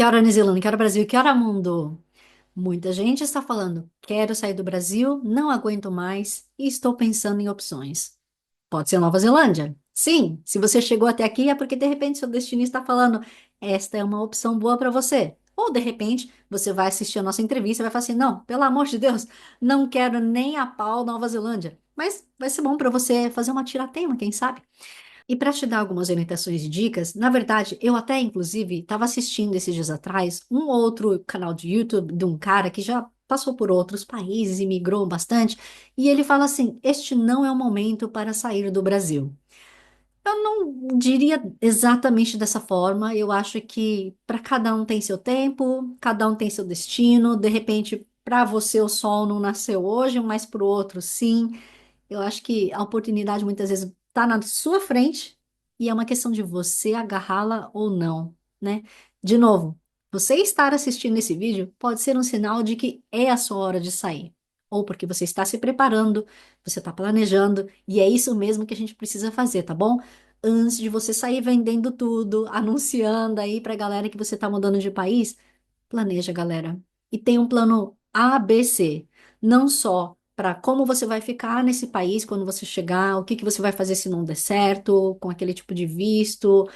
Que hora New Zealand, que hora Brasil, que hora mundo? Muita gente está falando, quero sair do Brasil, não aguento mais e estou pensando em opções. Pode ser Nova Zelândia? Sim, se você chegou até aqui é porque de repente seu destino está falando, esta é uma opção boa para você. Ou de repente você vai assistir a nossa entrevista e vai falar assim, não, pelo amor de Deus, não quero nem a pau Nova Zelândia. Mas vai ser bom para você fazer uma tiratema, quem sabe? E para te dar algumas orientações e dicas, na verdade, eu até inclusive estava assistindo esses dias atrás um outro canal de YouTube de um cara que já passou por outros países e migrou bastante, e ele fala assim: este não é o momento para sair do Brasil. Eu não diria exatamente dessa forma, eu acho que para cada um tem seu tempo, cada um tem seu destino, de repente, para você o sol não nasceu hoje, mas para o outro sim. Eu acho que a oportunidade muitas vezes está na sua frente e é uma questão de você agarrá-la ou não, né? De novo, você estar assistindo esse vídeo pode ser um sinal de que é a sua hora de sair, ou porque você está se preparando, você está planejando, e é isso mesmo que a gente precisa fazer, tá bom? Antes de você sair vendendo tudo, anunciando aí para a galera que você está mudando de país, planeja, galera. E tem um plano A, B, C. Não só para como você vai ficar nesse país quando você chegar, o que que você vai fazer se não der certo, com aquele tipo de visto,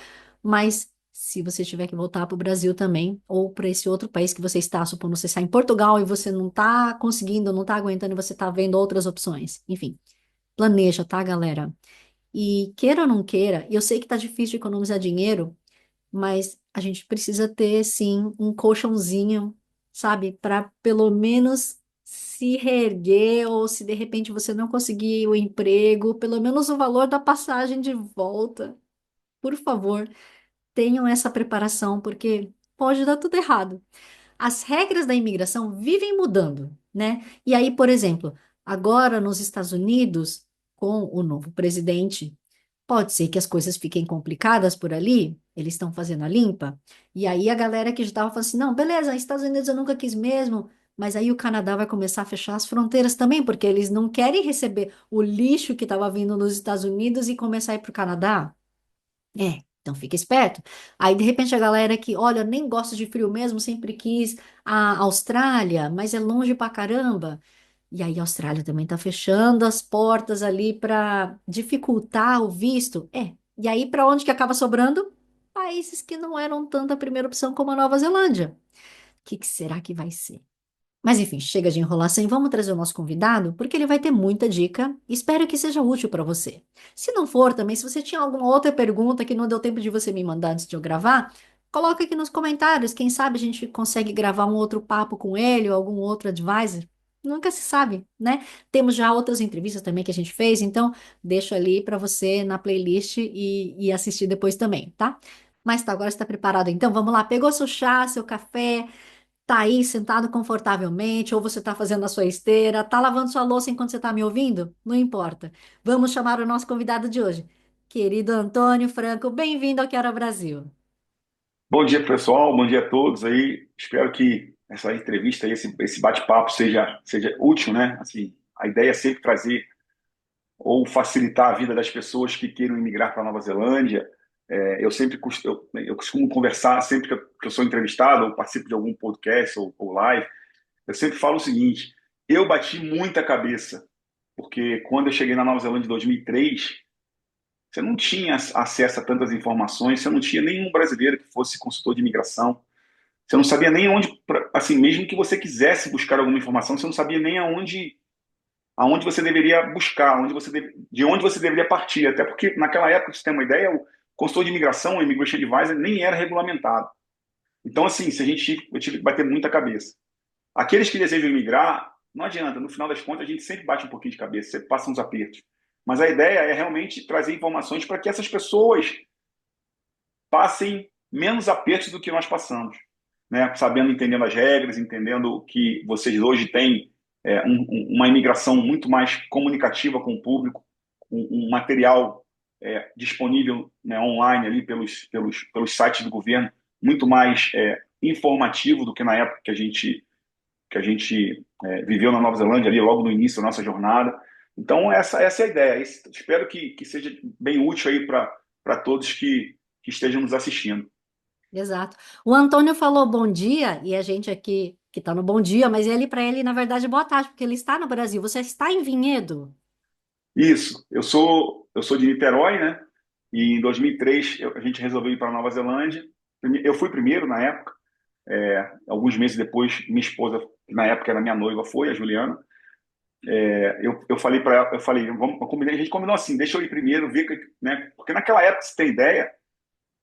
mas se você tiver que voltar para o Brasil também, ou para esse outro país que você está, supondo você está em Portugal e você não está conseguindo, não está aguentando e você está vendo outras opções. Enfim, planeja, tá, galera? E queira ou não queira, eu sei que tá difícil de economizar dinheiro, mas a gente precisa ter, sim, um colchãozinho, sabe, para pelo menos se reerguer, ou se de repente você não conseguir o emprego, pelo menos o valor da passagem de volta. Por favor, tenham essa preparação, porque pode dar tudo errado. As regras da imigração vivem mudando, né? E aí, por exemplo, agora nos Estados Unidos, com o novo presidente, pode ser que as coisas fiquem complicadas por ali, eles estão fazendo a limpa, e aí a galera que já estava falando assim, não, beleza, Estados Unidos eu nunca quis mesmo, mas aí o Canadá vai começar a fechar as fronteiras também, porque eles não querem receber o lixo que estava vindo nos Estados Unidos e começar a ir para o Canadá. Então fica esperto. Aí, de repente, a galera que, olha, eu nem gosto de frio mesmo, sempre quis a Austrália, mas é longe pra caramba. E aí, a Austrália também tá fechando as portas ali para dificultar o visto. E aí, para onde que acaba sobrando? Países que não eram tanta primeira opção como a Nova Zelândia. O que que será que vai ser? Mas enfim, chega de enrolação e vamos trazer o nosso convidado, porque ele vai ter muita dica. Espero que seja útil para você. Se não for também, se você tinha alguma outra pergunta que não deu tempo de você me mandar antes de eu gravar, coloca aqui nos comentários. Quem sabe a gente consegue gravar um outro papo com ele ou algum outro advisor. Nunca se sabe, né? Temos já outras entrevistas também que a gente fez, então deixo ali para você na playlist e assistir depois também, tá? Mas tá, agora está preparado então? Vamos lá, pegou seu chá, seu café, tá aí sentado confortavelmente, ou você tá fazendo a sua esteira, tá lavando sua louça enquanto você tá me ouvindo? Não importa. Vamos chamar o nosso convidado de hoje. Querido Antônio Franco, bem-vindo ao Quero Brasil. Bom dia, pessoal. Bom dia a todos aí. Espero que essa entrevista aí, esse bate-papo seja útil, né? Assim, a ideia é sempre trazer ou facilitar a vida das pessoas que queiram imigrar para a Nova Zelândia. Eu costumo conversar sempre que eu sou entrevistado ou participo de algum podcast ou live. Eu sempre falo o seguinte: eu bati muita cabeça, porque quando eu cheguei na Nova Zelândia em 2003, você não tinha acesso a tantas informações, você não tinha nenhum brasileiro que fosse consultor de imigração. Você não sabia nem onde, assim, mesmo que você quisesse buscar alguma informação, você não sabia nem aonde você deveria buscar, de onde você deveria partir. Até porque, naquela época, pra você ter uma ideia, o consultor de imigração, o Immigration Advisor, nem era regulamentado. Então, assim, eu tive que bater muita cabeça. Aqueles que desejam imigrar, não adianta, no final das contas, a gente sempre bate um pouquinho de cabeça, sempre passa uns apertos. Mas a ideia é realmente trazer informações para que essas pessoas passem menos apertos do que nós passamos, né? Sabendo, entendendo as regras, entendendo que vocês hoje têm uma imigração muito mais comunicativa com o público, um material disponível, né, online ali pelos sites do governo, muito mais informativo do que na época que a gente viveu na Nova Zelândia ali logo no início da nossa jornada. Então essa é a ideia. Espero que seja bem útil aí para todos que estejam nos assistindo. Exato. O Antônio falou bom dia e a gente aqui que está no bom dia, mas ele para ele na verdade boa tarde, porque ele está no Brasil. Você está em Vinhedo? Isso, eu sou de Niterói, né? E em 2003 a gente resolveu ir para Nova Zelândia. Eu fui primeiro na época, alguns meses depois minha esposa, que na época era minha noiva, foi, a Juliana. Eu falei para ela, eu falei, vamos combinar, a gente combinou assim, deixa eu ir primeiro, ver, né? Porque naquela época, se tem ideia,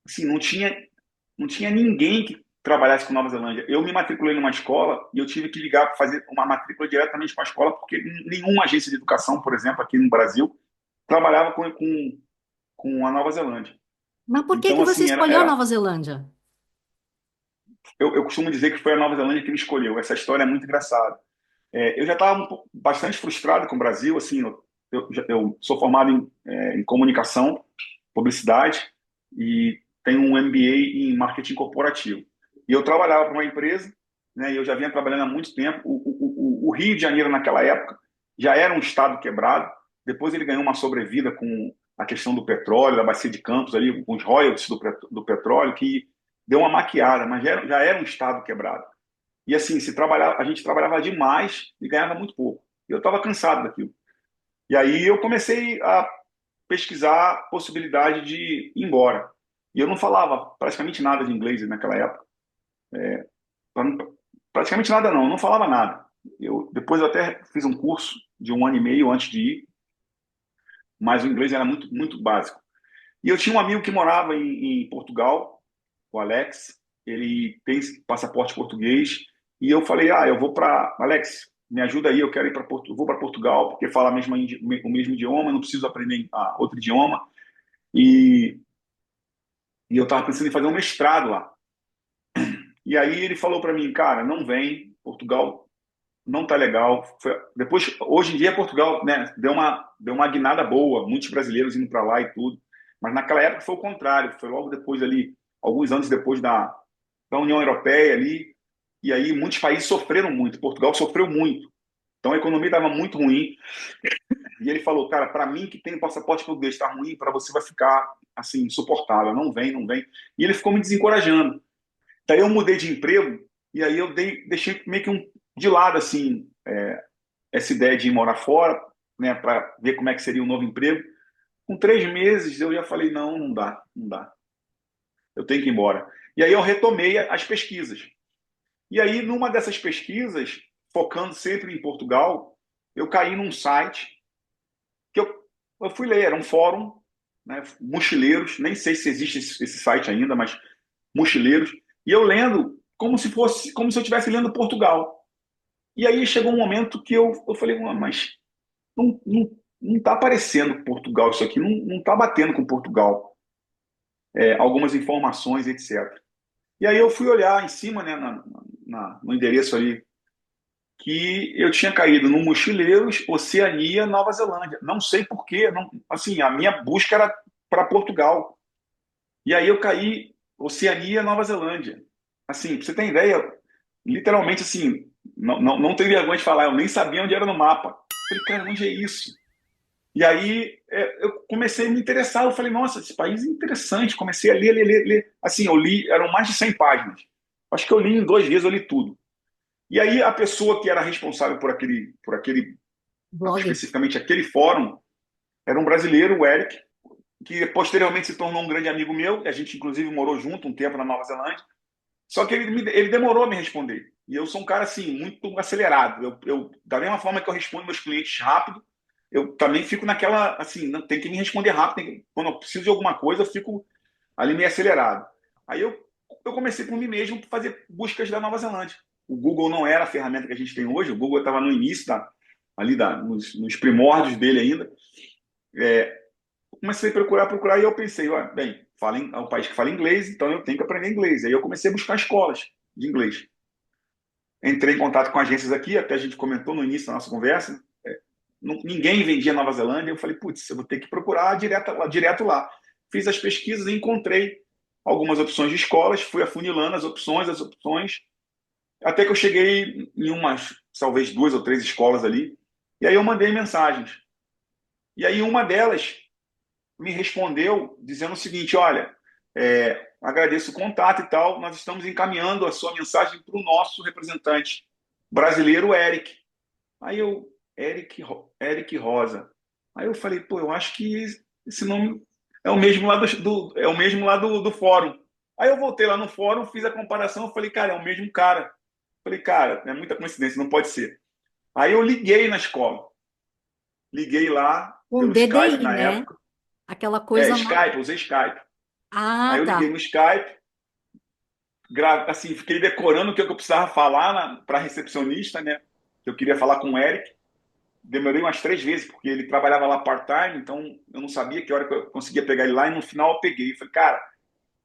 assim, não tinha ninguém que trabalhasse com Nova Zelândia. Eu me matriculei numa escola e eu tive que ligar para fazer uma matrícula diretamente com a escola, porque nenhuma agência de educação, por exemplo, aqui no Brasil, trabalhava com a Nova Zelândia. Mas por que que Então, você assim, escolheu Nova Zelândia? eu costumo dizer que foi a Nova Zelândia que me escolheu. Essa história é muito engraçada. Eu já estava bastante frustrado com o Brasil, assim, eu sou formado em comunicação, publicidade e tenho um MBA em marketing corporativo. E eu trabalhava para uma empresa, né, e eu já vinha trabalhando há muito tempo. O Rio de Janeiro, naquela época, já era um estado quebrado. Depois ele ganhou uma sobrevida com a questão do petróleo, da bacia de Campos, ali, com os royalties do petróleo, que deu uma maquiada, mas já era um estado quebrado. E assim, a gente trabalhava demais e ganhava muito pouco. E eu estava cansado daquilo. E aí eu comecei a pesquisar a possibilidade de ir embora. E eu não falava praticamente nada de inglês naquela época. Praticamente nada não, eu não falava nada. Depois eu até fiz um curso de um ano e meio antes de ir, mas o inglês era muito, muito básico. E eu tinha um amigo que morava em Portugal, o Alex, ele tem passaporte português, e eu falei, eu vou para Alex, me ajuda aí, eu quero ir para vou para Portugal, porque fala o mesmo idioma, não preciso aprender outro idioma, e, e eu estava pensando em fazer um mestrado lá. E aí ele falou para mim, cara, não vem, Portugal não tá legal. Depois, hoje em dia, Portugal, né, deu uma guinada boa, muitos brasileiros indo para lá e tudo. Mas naquela época foi o contrário, foi logo depois ali, alguns anos depois da União Europeia ali, e aí muitos países sofreram muito. Portugal sofreu muito. Então a economia estava muito ruim. E ele falou, cara, para mim que tem passaporte português está ruim, para você vai ficar assim insuportável, não vem, não vem. E ele ficou me desencorajando. Daí eu mudei de emprego e aí deixei meio que de lado assim essa ideia de ir morar fora, né, para ver como é que seria um novo emprego. Com 3 meses eu já falei não, não dá, não dá. Eu tenho que ir embora. E aí eu retomei as pesquisas. E aí numa dessas pesquisas, focando sempre em Portugal, eu caí num site que eu fui ler, era um fórum, né, mochileiros, nem sei se existe esse site ainda, mas mochileiros, e eu lendo como se eu estivesse lendo Portugal. E aí chegou um momento que eu falei, mas não está aparecendo Portugal isso aqui, não está batendo com Portugal, algumas informações, etc. E aí eu fui olhar em cima, né, no endereço ali, que eu tinha caído no Mochileiros, Oceania, Nova Zelândia. Não sei por quê, não, assim, a minha busca era para Portugal. E aí eu caí Oceania, Nova Zelândia. Assim, pra você ter ideia, literalmente assim, não tenho vergonha de falar, eu nem sabia onde era no mapa. Falei, cara, onde é isso? E aí eu comecei a me interessar, eu falei, nossa, esse país é interessante. Comecei a ler. Assim, eu li, eram mais de 100 páginas. Acho que eu li em 2 dias, eu li tudo. E aí a pessoa que era responsável por aquele Blog. especificamente aquele fórum, era um brasileiro, o Eric, que posteriormente se tornou um grande amigo meu, e a gente inclusive morou junto um tempo na Nova Zelândia. Só que ele demorou a me responder. E eu sou um cara assim, muito acelerado. Da mesma forma que eu respondo meus clientes rápido, eu também fico naquela, assim, não, tem que me responder rápido. Quando eu preciso de alguma coisa, eu fico ali meio acelerado. Aí eu comecei por mim mesmo fazer buscas da Nova Zelândia. O Google não era a ferramenta que a gente tem hoje, o Google estava no início, nos primórdios dele ainda. Comecei a procurar e eu pensei, bem, é um país que fala inglês, então eu tenho que aprender inglês. Aí eu comecei a buscar escolas de inglês. Entrei em contato com agências aqui, até a gente comentou no início da nossa conversa, ninguém vendia Nova Zelândia, eu falei, putz, eu vou ter que procurar direto lá. Fiz as pesquisas e encontrei algumas opções de escolas, fui afunilando as opções, até que eu cheguei em umas, talvez 2 ou 3 escolas ali, e aí eu mandei mensagens. E aí uma delas me respondeu dizendo o seguinte, olha, agradeço o contato e tal. Nós estamos encaminhando a sua mensagem para o nosso representante brasileiro, Eric. Aí eu, Eric Rosa. Aí eu falei, pô, eu acho que esse nome é o mesmo lá é o mesmo lá do fórum. Aí eu voltei lá no fórum, fiz a comparação, eu falei, cara, é o mesmo cara. Falei, cara, é muita coincidência, não pode ser. Aí eu liguei na escola. Liguei lá Um pelo Skype DDI, na né? época. Aquela coisa mais. Skype, usei Skype. Aí Ah, eu liguei tá. no Skype, assim, fiquei decorando o que eu precisava falar para a recepcionista, né? Que eu queria falar com o Eric. Demorei umas 3 vezes, porque ele trabalhava lá part-time, então eu não sabia que hora que eu conseguia pegar ele lá, e no final eu peguei. Falei, cara,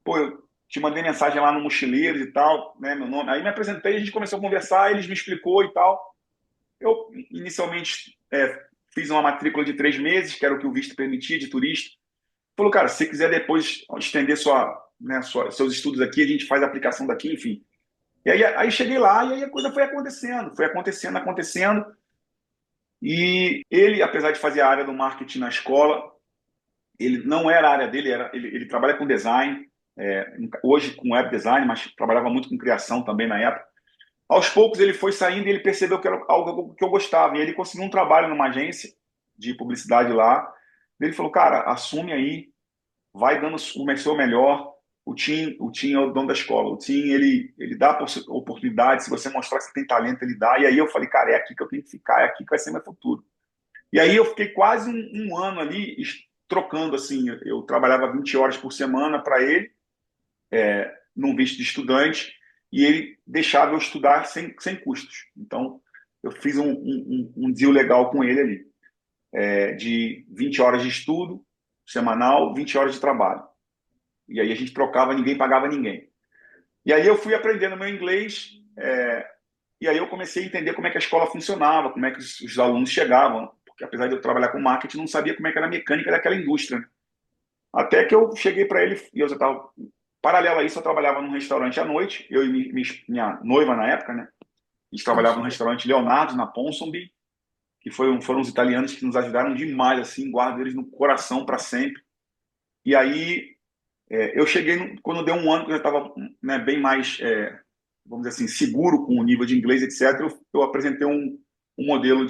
pô, eu te mandei mensagem lá no Mochileiros e tal, né, meu nome. Aí me apresentei, a gente começou a conversar, eles me explicou e tal. Eu, inicialmente, fiz uma matrícula de 3 meses, que era o que o visto permitia, de turista. Falou, cara, se você quiser depois estender seus estudos aqui, a gente faz a aplicação daqui, enfim. E aí cheguei lá e aí a coisa foi acontecendo, acontecendo. E ele, apesar de fazer a área do marketing na escola, ele não era a área dele, ele trabalha com design, hoje com web design, mas trabalhava muito com criação também na época. Aos poucos ele foi saindo e ele percebeu que era algo que eu gostava. E ele conseguiu um trabalho numa agência de publicidade lá. Ele falou, cara, assume aí, vai dando o seu melhor. O Tim é o dono da escola. O Tim, ele dá oportunidade. Se você mostrar que você tem talento, ele dá. E aí eu falei, cara, é aqui que eu tenho que ficar, é aqui que vai ser meu futuro. E aí eu fiquei quase um ano ali trocando, assim, eu trabalhava 20 horas por semana para ele, num visto de estudante, e ele deixava eu estudar sem custos. Então, eu fiz um deal legal com ele ali, de 20 horas de estudo semanal, 20 horas de trabalho. E aí a gente trocava, ninguém pagava ninguém. E aí eu fui aprendendo meu inglês, e aí eu comecei a entender como é que a escola funcionava, como é que os alunos chegavam, porque apesar de eu trabalhar com marketing, não sabia como é que era a mecânica daquela indústria, né? Até que eu cheguei para ele, e eu já estava, paralelo a isso, eu trabalhava num restaurante à noite, eu e minha noiva na época, né? A gente trabalhava no Imagina. restaurante Leonardo, na Ponsonby, que foram os italianos que nos ajudaram demais, assim, guardo eles no coração para sempre. E aí, eu cheguei, quando deu um ano, que eu já estava, né, bem mais, vamos dizer assim, seguro com o nível de inglês, etc., eu apresentei um modelo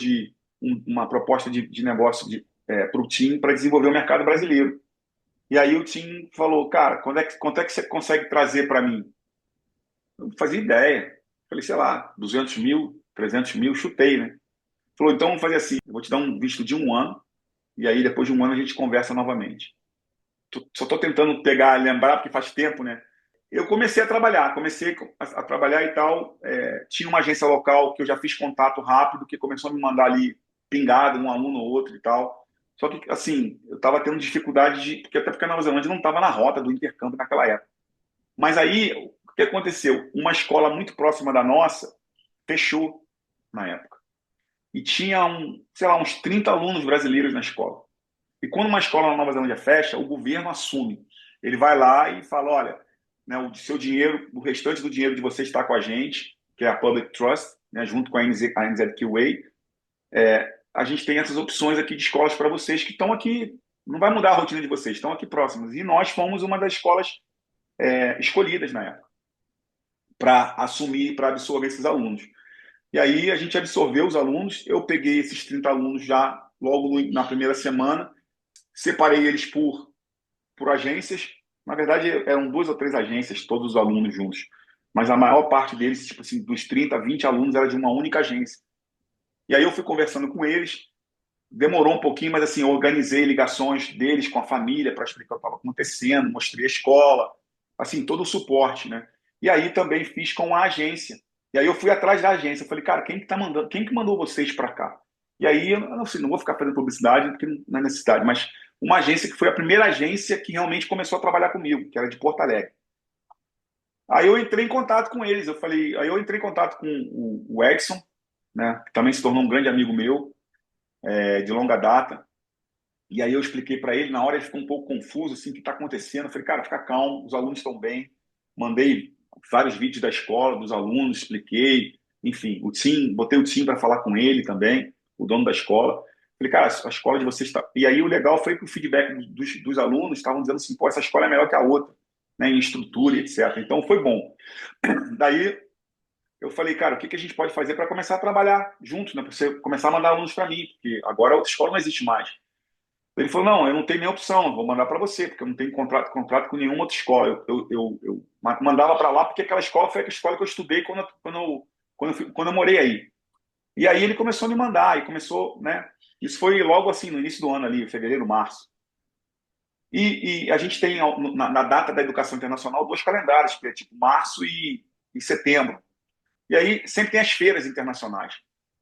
uma proposta de negócio para o time para desenvolver o mercado brasileiro. E aí o Tim falou, cara, quanto é que você consegue trazer para mim? Eu não fazia ideia. Falei, sei lá, 200 mil, 300 mil, chutei, né? Falou, então vamos fazer assim, eu vou te dar um visto de um ano, e aí depois de um ano a gente conversa novamente. Só estou tentando lembrar, porque faz tempo, né? Eu comecei a trabalhar, comecei a trabalhar e tal. Tinha uma agência local que eu já fiz contato rápido, que começou a me mandar ali pingado, um aluno ou outro e tal. Só que, assim, eu estava tendo dificuldade até porque a Nova Zelândia não estava na rota do intercâmbio naquela época. Mas aí, o que aconteceu? Uma escola muito próxima da nossa fechou na época. E tinha, sei lá, uns 30 alunos brasileiros na escola. E quando uma escola na Nova Zelândia fecha, o governo assume. Ele vai lá e fala, olha, né, o seu dinheiro, o restante do dinheiro de você está com a gente, que é a Public Trust, né, junto com a NZQA, a gente tem essas opções aqui de escolas para vocês que estão aqui, não vai mudar a rotina de vocês, estão aqui próximas. E nós fomos uma das escolas escolhidas na época para assumir, para absorver esses alunos. E aí a gente absorveu os alunos, eu peguei esses 30 alunos já logo na primeira semana, separei eles por agências. Na verdade, eram 2 ou 3 agências, todos os alunos juntos. Mas a maior parte deles, tipo assim, dos 30, 20 alunos, era de uma única agência. E aí eu fui conversando com eles, demorou um pouquinho, mas assim, eu organizei ligações deles com a família para explicar o que estava acontecendo, mostrei a escola, assim, todo o suporte, né? E aí também fiz com a agência. E aí eu fui atrás da agência, eu falei, cara, quem que tá mandando, quem que mandou vocês para cá? E aí, eu não sei, não vou ficar fazendo publicidade, porque não é necessidade, mas uma agência que foi a primeira agência que realmente começou a trabalhar comigo, que era de Porto Alegre. Aí eu entrei em contato com eles, aí eu entrei em contato com o Edson, né, que também se tornou um grande amigo meu, de longa data. E aí eu expliquei para ele, na hora ele ficou um pouco confuso, assim, o que está acontecendo? Eu falei, cara, fica calmo, os alunos estão bem. Mandei vários vídeos da escola, dos alunos, expliquei, enfim, botei o Tim para falar com ele também, o dono da escola. Falei, cara, a escola de vocês está... E aí o legal foi que o feedback dos alunos estavam dizendo assim, pô, essa escola é melhor que a outra. né, em estrutura e etc. Então foi bom. Daí eu falei, cara, o que que a gente pode fazer para começar a trabalhar juntos, né? Para você começar a mandar alunos para mim, porque agora a outra escola não existe mais. Ele falou, não, eu não tenho nem opção, eu vou mandar para você, porque eu não tenho contrato com nenhuma outra escola. Eu mandava para lá porque aquela escola foi a escola que eu estudei quando eu morei aí. E aí ele começou a me mandar, e começou, né? Isso foi logo assim, no início do ano ali, fevereiro, março. E a gente tem, na data da educação internacional, dois calendários, que é tipo março e setembro. E aí sempre tem as feiras internacionais.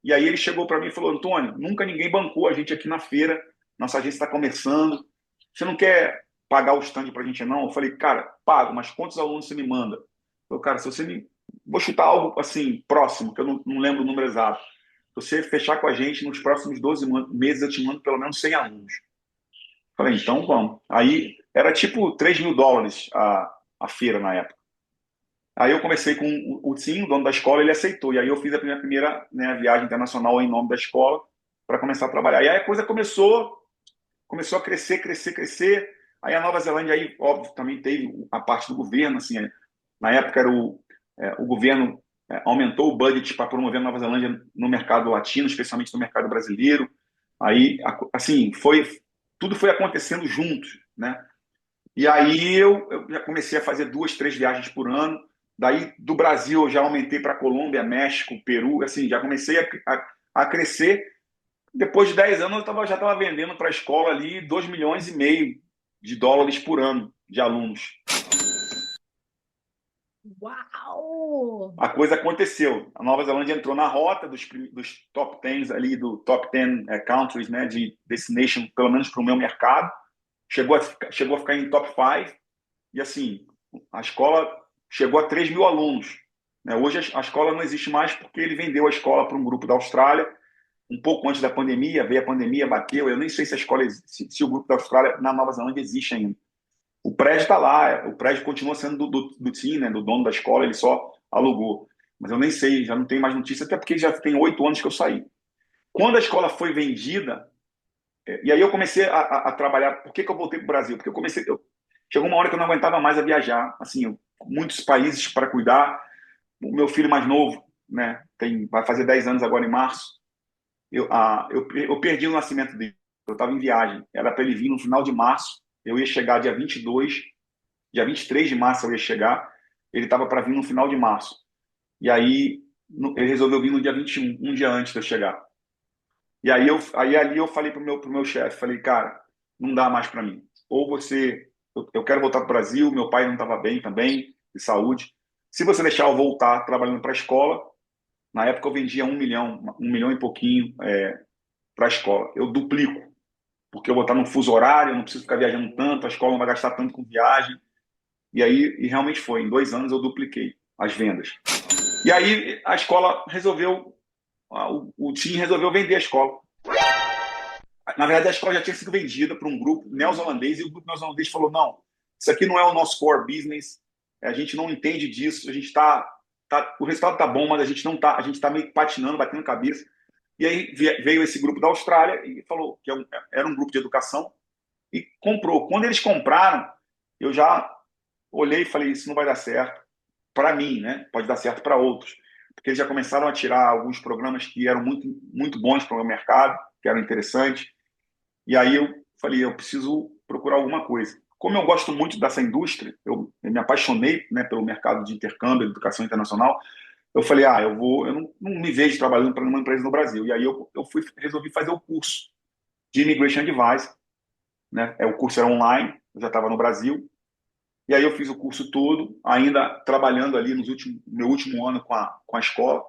E aí ele chegou para mim e falou, Antônio, nunca ninguém bancou a gente aqui na feira, nossa agência está começando, você não quer pagar o stand para a gente não? Eu falei, cara, pago, mas quantos alunos você me manda? Eu falei, cara, se você me... Vou chutar algo assim, próximo, que eu não lembro o número exato. Se você fechar com a gente, nos próximos 12 meses eu te mando pelo menos 100 alunos. Eu falei, então vamos. Aí era tipo US$ 3.000 a feira na época. Aí eu comecei com o Tim, o dono da escola, ele aceitou. E aí eu fiz a minha primeira, né, viagem internacional em nome da escola para começar a trabalhar. E aí a coisa começou a crescer, crescer, crescer. Aí a Nova Zelândia, aí, óbvio, também teve a parte do governo. Assim, na época era o governo aumentou o budget para promover a Nova Zelândia no mercado latino, especialmente no mercado brasileiro. Aí, assim, tudo foi acontecendo junto, né? E aí eu já comecei a fazer 2, 3 viagens por ano. Daí do Brasil eu já aumentei para Colômbia, México, Peru, assim, já comecei a crescer. Depois de 10 anos já estava vendendo para a escola ali 2,5 milhões de dólares por ano de alunos. Uau! A coisa aconteceu. A Nova Zelândia entrou na rota dos top 10 ali, do top 10 countries, né, de destination, pelo menos para o meu mercado. Chegou a ficar em top 5. E assim, a escola chegou a 3 mil alunos. Né? Hoje a escola não existe mais porque ele vendeu a escola para um grupo da Austrália, um pouco antes da pandemia, veio a pandemia, bateu. Eu nem sei se a escola, se o grupo da Austrália na Nova Zelândia existe ainda. O prédio está lá, o prédio continua sendo do Tim, né, do dono da escola, ele só alugou. Mas eu nem sei, já não tenho mais notícia, até porque já tem 8 anos que eu saí. Quando a escola foi vendida, e aí eu comecei a trabalhar. Por que eu voltei para o Brasil? Porque chegou uma hora que eu não aguentava mais a viajar. Assim, muitos países para cuidar. O meu filho mais novo, né, vai fazer 10 anos agora em março. Eu perdi o nascimento dele. Eu estava em viagem. Era para ele vir no final de março. Eu ia chegar dia 22, dia 23 de março eu ia chegar. Ele estava para vir no final de março. E aí ele resolveu vir no dia 21, um dia antes de eu chegar. E aí ali eu falei pro meu chefe, falei, cara, não dá mais para mim. Ou eu quero voltar para o Brasil, meu pai não estava bem também, de saúde. Se você deixar eu voltar trabalhando para a escola, na época eu vendia 1 milhão, 1 milhão e pouquinho para a escola. Eu duplico, porque eu vou estar num fuso horário, eu não preciso ficar viajando tanto, a escola não vai gastar tanto com viagem. E realmente foi, em 2 anos eu dupliquei as vendas. E aí a escola resolveu, o time resolveu vender a escola. Na verdade, a escola já tinha sido vendida para um grupo neozelandês e o grupo neozelandês falou: não, isso aqui não é o nosso core business, a gente não entende disso, a gente o resultado está bom, mas a gente não tá, a gente está meio patinando, batendo cabeça. E aí veio esse grupo da Austrália e falou que era um grupo de educação e comprou. Quando eles compraram, eu já olhei e falei: isso não vai dar certo para mim, né? Pode dar certo para outros. Porque eles já começaram a tirar alguns programas que eram muito, muito bons para o mercado, que eram interessantes. E aí eu falei, eu preciso procurar alguma coisa. Como eu gosto muito dessa indústria, eu me apaixonei, né, pelo mercado de intercâmbio, educação internacional, eu falei, eu não me vejo trabalhando para uma empresa no Brasil. E aí resolvi fazer o curso de Immigration Advice, né? O curso era online, eu já estava no Brasil. E aí eu fiz o curso todo, ainda trabalhando ali meu último ano com a escola.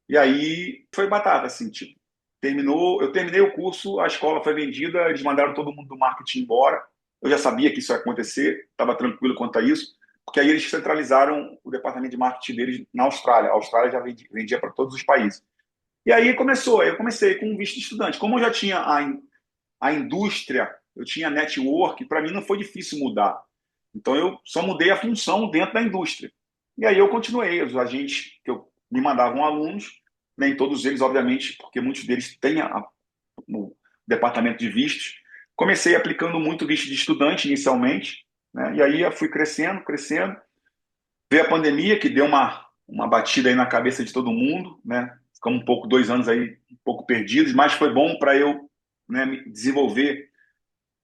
E aí foi batata, assim, tipo, eu terminei o curso, a escola foi vendida, eles mandaram todo mundo do marketing embora. Eu já sabia que isso ia acontecer, estava tranquilo quanto a isso, porque aí eles centralizaram o departamento de marketing deles na Austrália. A Austrália já vendia para todos os países. E aí eu comecei com um visto de estudante. Como eu já tinha a indústria, eu tinha network, para mim não foi difícil mudar. Então eu só mudei a função dentro da indústria. E aí eu continuei, os agentes me mandavam alunos, nem todos eles, obviamente, porque muitos deles têm no departamento de vistos. Comecei aplicando muito visto de estudante inicialmente, né? E aí eu fui crescendo, crescendo. Veio a pandemia, que deu uma batida aí na cabeça de todo mundo, né? Ficamos um pouco, 2 anos aí, um pouco perdidos, mas foi bom para eu, né, desenvolver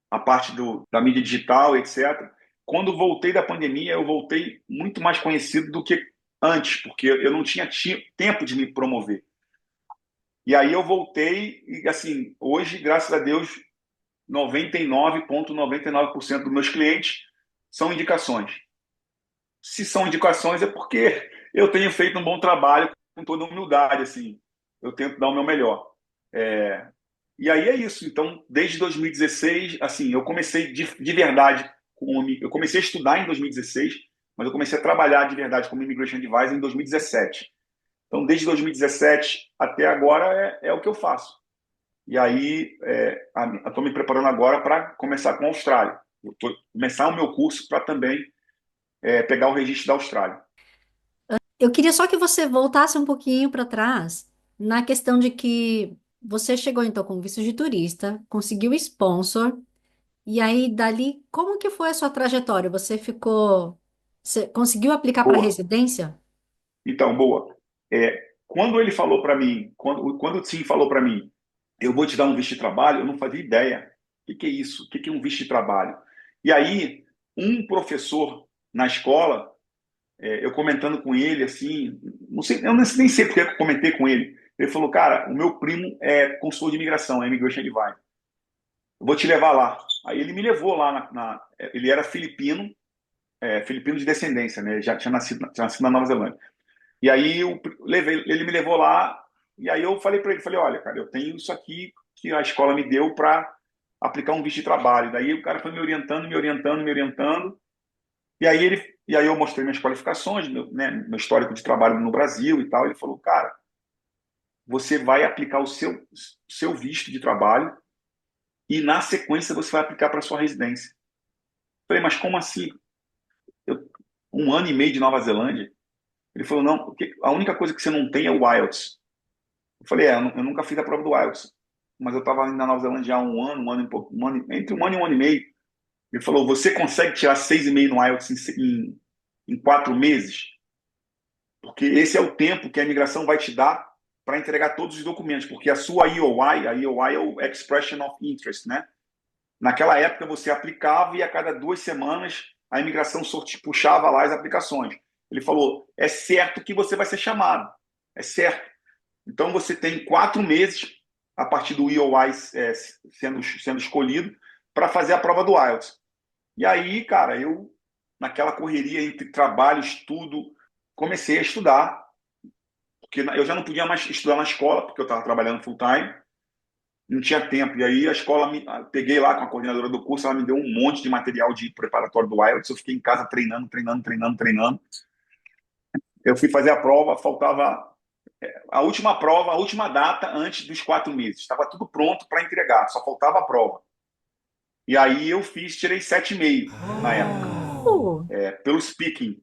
a parte da mídia digital, etc. Quando voltei da pandemia, eu voltei muito mais conhecido do que antes, porque eu não tinha tempo de me promover. E aí eu voltei e, assim, hoje, graças a Deus, 99,99% dos meus clientes são indicações. Se são indicações é porque eu tenho feito um bom trabalho com toda humildade, assim. Eu tento dar o meu melhor. É, e aí é isso. Então, desde 2016, assim, eu comecei de verdade, eu comecei a estudar em 2016, mas eu comecei a trabalhar de verdade como Immigration Advisor em 2017. Então, desde 2017 até agora é o que eu faço. E aí, eu estou me preparando agora para começar com a Austrália. Eu tô, começar o meu curso para também pegar o registro da Austrália. Eu queria só que você voltasse um pouquinho para trás na questão de que você chegou então com visto de turista, conseguiu sponsor, e aí dali, como que foi a sua trajetória? Você conseguiu aplicar para Boa. residência? Então, boa. Quando ele falou para mim, quando o Tim falou para mim, eu vou te dar um visto de trabalho, eu não fazia ideia. O que é isso? O que é um visto de trabalho? E aí, um professor na escola, eu comentando com ele, assim, não sei, eu nem sei porque eu comentei com ele. Ele falou, cara, o meu primo é consultor de imigração, é Immigration Advisor. Eu vou te levar lá. Aí ele me levou lá ele era filipino, filipino de descendência, né? Já tinha nascido na Nova Zelândia. E aí ele me levou lá, e aí eu falei para ele, falei, olha, cara, eu tenho isso aqui que a escola me deu para aplicar um visto de trabalho. Daí o cara foi me orientando, me orientando, me orientando, e aí eu mostrei minhas qualificações, meu histórico de trabalho no Brasil e tal. Ele falou, cara, você vai aplicar o seu visto de trabalho e na sequência você vai aplicar para sua residência. Eu falei, mas como assim? Eu, 1 ano e meio de Nova Zelândia? Ele falou, não, porque a única coisa que você não tem é o IELTS. Eu falei, eu nunca fiz a prova do IELTS, mas eu estava na Nova Zelândia há um ano e pouco, entre 1 ano e 1 ano e meio. Ele falou, você consegue tirar 6,5 no IELTS em 4 meses? Porque esse é o tempo que a imigração vai te dar para entregar todos os documentos, porque a sua EOI, a EOI é o Expression of Interest, né? Naquela época você aplicava e a cada 2 semanas a imigração puxava lá as aplicações. Ele falou, é certo que você vai ser chamado, é certo. Então você tem 4 meses a partir do EOI sendo escolhido para fazer a prova do IELTS. E aí, cara, eu naquela correria entre trabalho, estudo, comecei a estudar, porque eu já não podia mais estudar na escola, porque eu estava trabalhando full time, não tinha tempo. E aí a escola, peguei lá com a coordenadora do curso, ela me deu um monte de material de preparatório do IELTS, eu fiquei em casa treinando, treinando, treinando, treinando. Eu fui fazer a prova, faltava a última prova, a última data antes dos 4 meses. Estava tudo pronto para entregar, só faltava a prova. E aí eu tirei 7,5 na época, Uh, pelo speaking,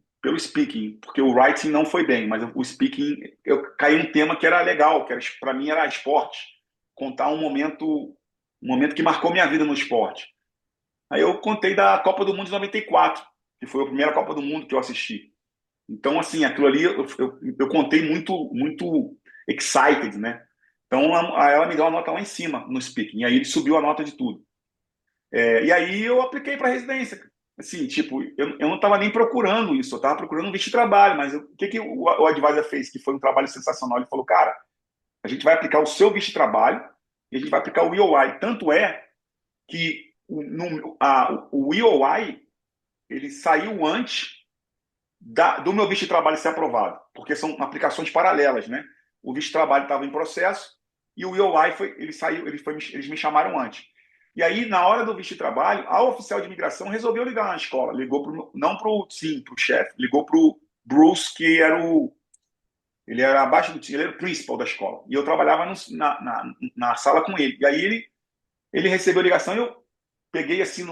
porque o writing não foi bem, mas o speaking, eu caí um tema que era legal, que para mim era esporte, contar um momento que marcou minha vida no esporte. Aí eu contei da Copa do Mundo de 94, que foi a primeira Copa do Mundo que eu assisti. Então, assim, aquilo ali eu contei muito, muito excited, né? Então, ela me deu a nota lá em cima no speaking, e aí ele subiu a nota de tudo. E aí eu apliquei para residência. Assim, tipo, eu não estava nem procurando isso, eu estava procurando um visto de trabalho, mas o que o advisor fez, que foi um trabalho sensacional? Ele falou, cara, a gente vai aplicar o seu visto de trabalho e a gente vai aplicar o EOI. Tanto é que o EOI, ele saiu antes do meu visto de trabalho ser aprovado, porque são aplicações paralelas, né? O visto de trabalho estava em processo e o EOI ele saiu, eles me chamaram antes. E aí, na hora do visto de trabalho, a oficial de imigração resolveu ligar na escola, não para o chefe, ligou para o Bruce, que ele era abaixo do ele era o principal da escola. E eu trabalhava na sala com ele. E aí ele recebeu a ligação e eu peguei assim,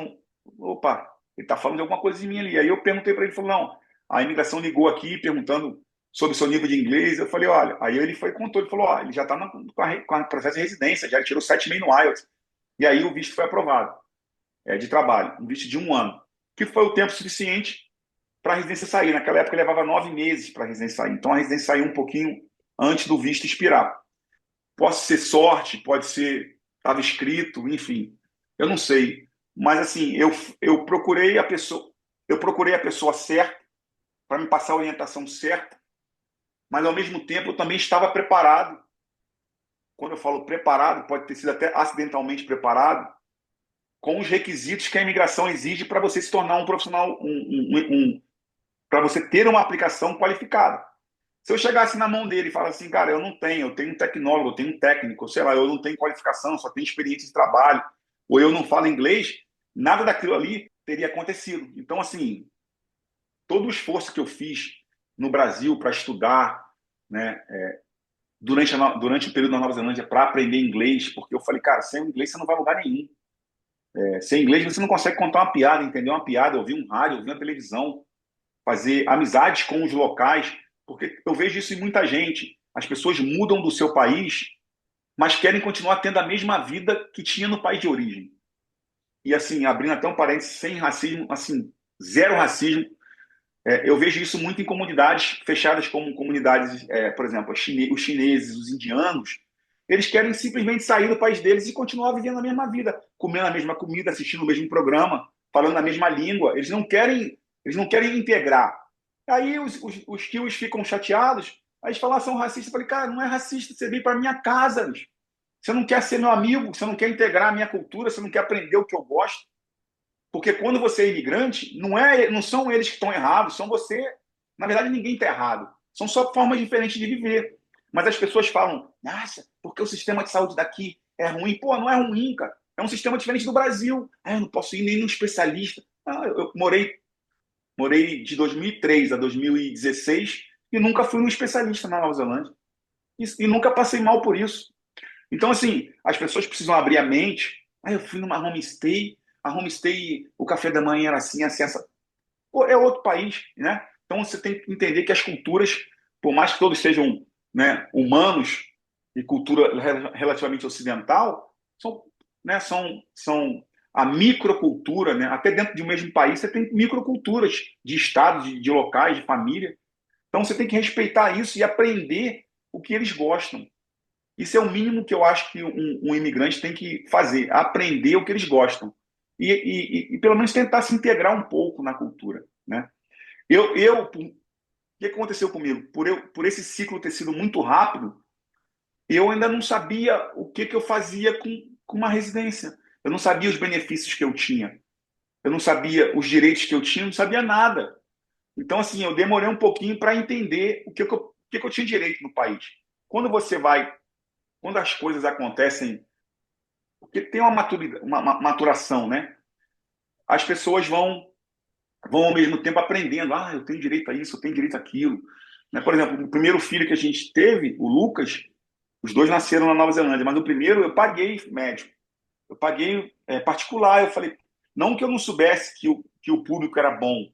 opa, ele está falando de alguma coisa de mim ali. Aí eu perguntei para ele, ele falou, não, a imigração ligou aqui perguntando sobre o seu nível de inglês. Eu falei, olha, aí ele foi e contou, ele falou, ó, ele já está com a processo de residência, já tirou 7,5 no IELTS. E aí o visto foi aprovado, de trabalho, um visto de 1 ano. que foi o tempo suficiente para a residência sair. Naquela época levava 9 meses para a residência sair. Então a residência saiu um pouquinho antes do visto expirar. Pode ser sorte, pode ser estava escrito, enfim, eu não sei. Mas assim, eu procurei a pessoa certa para me passar a orientação certa, mas ao mesmo tempo eu também estava preparado. Quando eu falo preparado, pode ter sido até acidentalmente preparado, com os requisitos que a imigração exige para você se tornar um profissional, para você ter uma aplicação qualificada. Se eu chegasse na mão dele e falasse assim, cara, eu tenho um tecnólogo, eu tenho um técnico, sei lá, eu não tenho qualificação, só tenho experiência de trabalho, ou eu não falo inglês, nada daquilo ali teria acontecido. Então, assim, todo o esforço que eu fiz no Brasil para estudar, né, durante o período na Nova Zelândia para aprender inglês, porque eu falei, cara, sem inglês você não vai a lugar nenhum. Sem inglês você não consegue contar uma piada, entender uma piada, ouvir um rádio, ouvir uma televisão, fazer amizades com os locais, porque eu vejo isso em muita gente. As pessoas mudam do seu país, mas querem continuar tendo a mesma vida que tinha no país de origem. E assim, abrindo até um parênteses, sem racismo, assim, zero racismo. Eu vejo isso muito em comunidades fechadas, como comunidades, por exemplo, os chineses, os indianos. Eles querem simplesmente sair do país deles e continuar vivendo a mesma vida, comendo a mesma comida, assistindo o mesmo programa, falando a mesma língua. Eles não querem integrar. Aí os kiwis ficam chateados, aí eles falam, são racistas. Eu falei, cara, não é racista, você veio para minha casa, bicho. Você não quer ser meu amigo, você não quer integrar a minha cultura, você não quer aprender o que eu gosto. Porque quando você é imigrante, não são eles que estão errados, são você. Na verdade, ninguém está errado. São só formas diferentes de viver. Mas as pessoas falam, nossa, porque o sistema de saúde daqui é ruim. Pô, não é ruim, cara. É um sistema diferente do Brasil. Eu não posso ir nem num especialista. Eu morei de 2003 a 2016 e nunca fui num especialista na Nova Zelândia. E nunca passei mal por isso. Então, assim, as pessoas precisam abrir a mente. Eu fui numa homestay, a homestay, o café da manhã era assim, assim, essa. Pô, é outro país, né? Então você tem que entender que as culturas, por mais que todos sejam, né, humanos e cultura relativamente ocidental, são a microcultura, né? Até dentro de um mesmo país você tem microculturas de estados, de locais, de família. Então você tem que respeitar isso e aprender o que eles gostam. Isso é o mínimo que eu acho que um imigrante tem que fazer, aprender o que eles gostam. E pelo menos tentar se integrar um pouco na cultura. Né? O que aconteceu comigo? Por esse ciclo ter sido muito rápido, eu ainda não sabia o que eu fazia com uma residência. Eu não sabia os benefícios que eu tinha. Eu não sabia os direitos que eu tinha, eu não sabia nada. Então, assim, eu demorei um pouquinho para entender o que eu tinha direito no país. Quando você vai, quando as coisas acontecem, porque tem uma maturação, né? As pessoas vão ao mesmo tempo aprendendo. Eu tenho direito a isso, eu tenho direito àquilo. Né? Por exemplo, o primeiro filho que a gente teve, o Lucas, os dois nasceram na Nova Zelândia, mas o primeiro eu paguei médico. Eu paguei particular. Eu falei, não que eu não soubesse que o público era bom.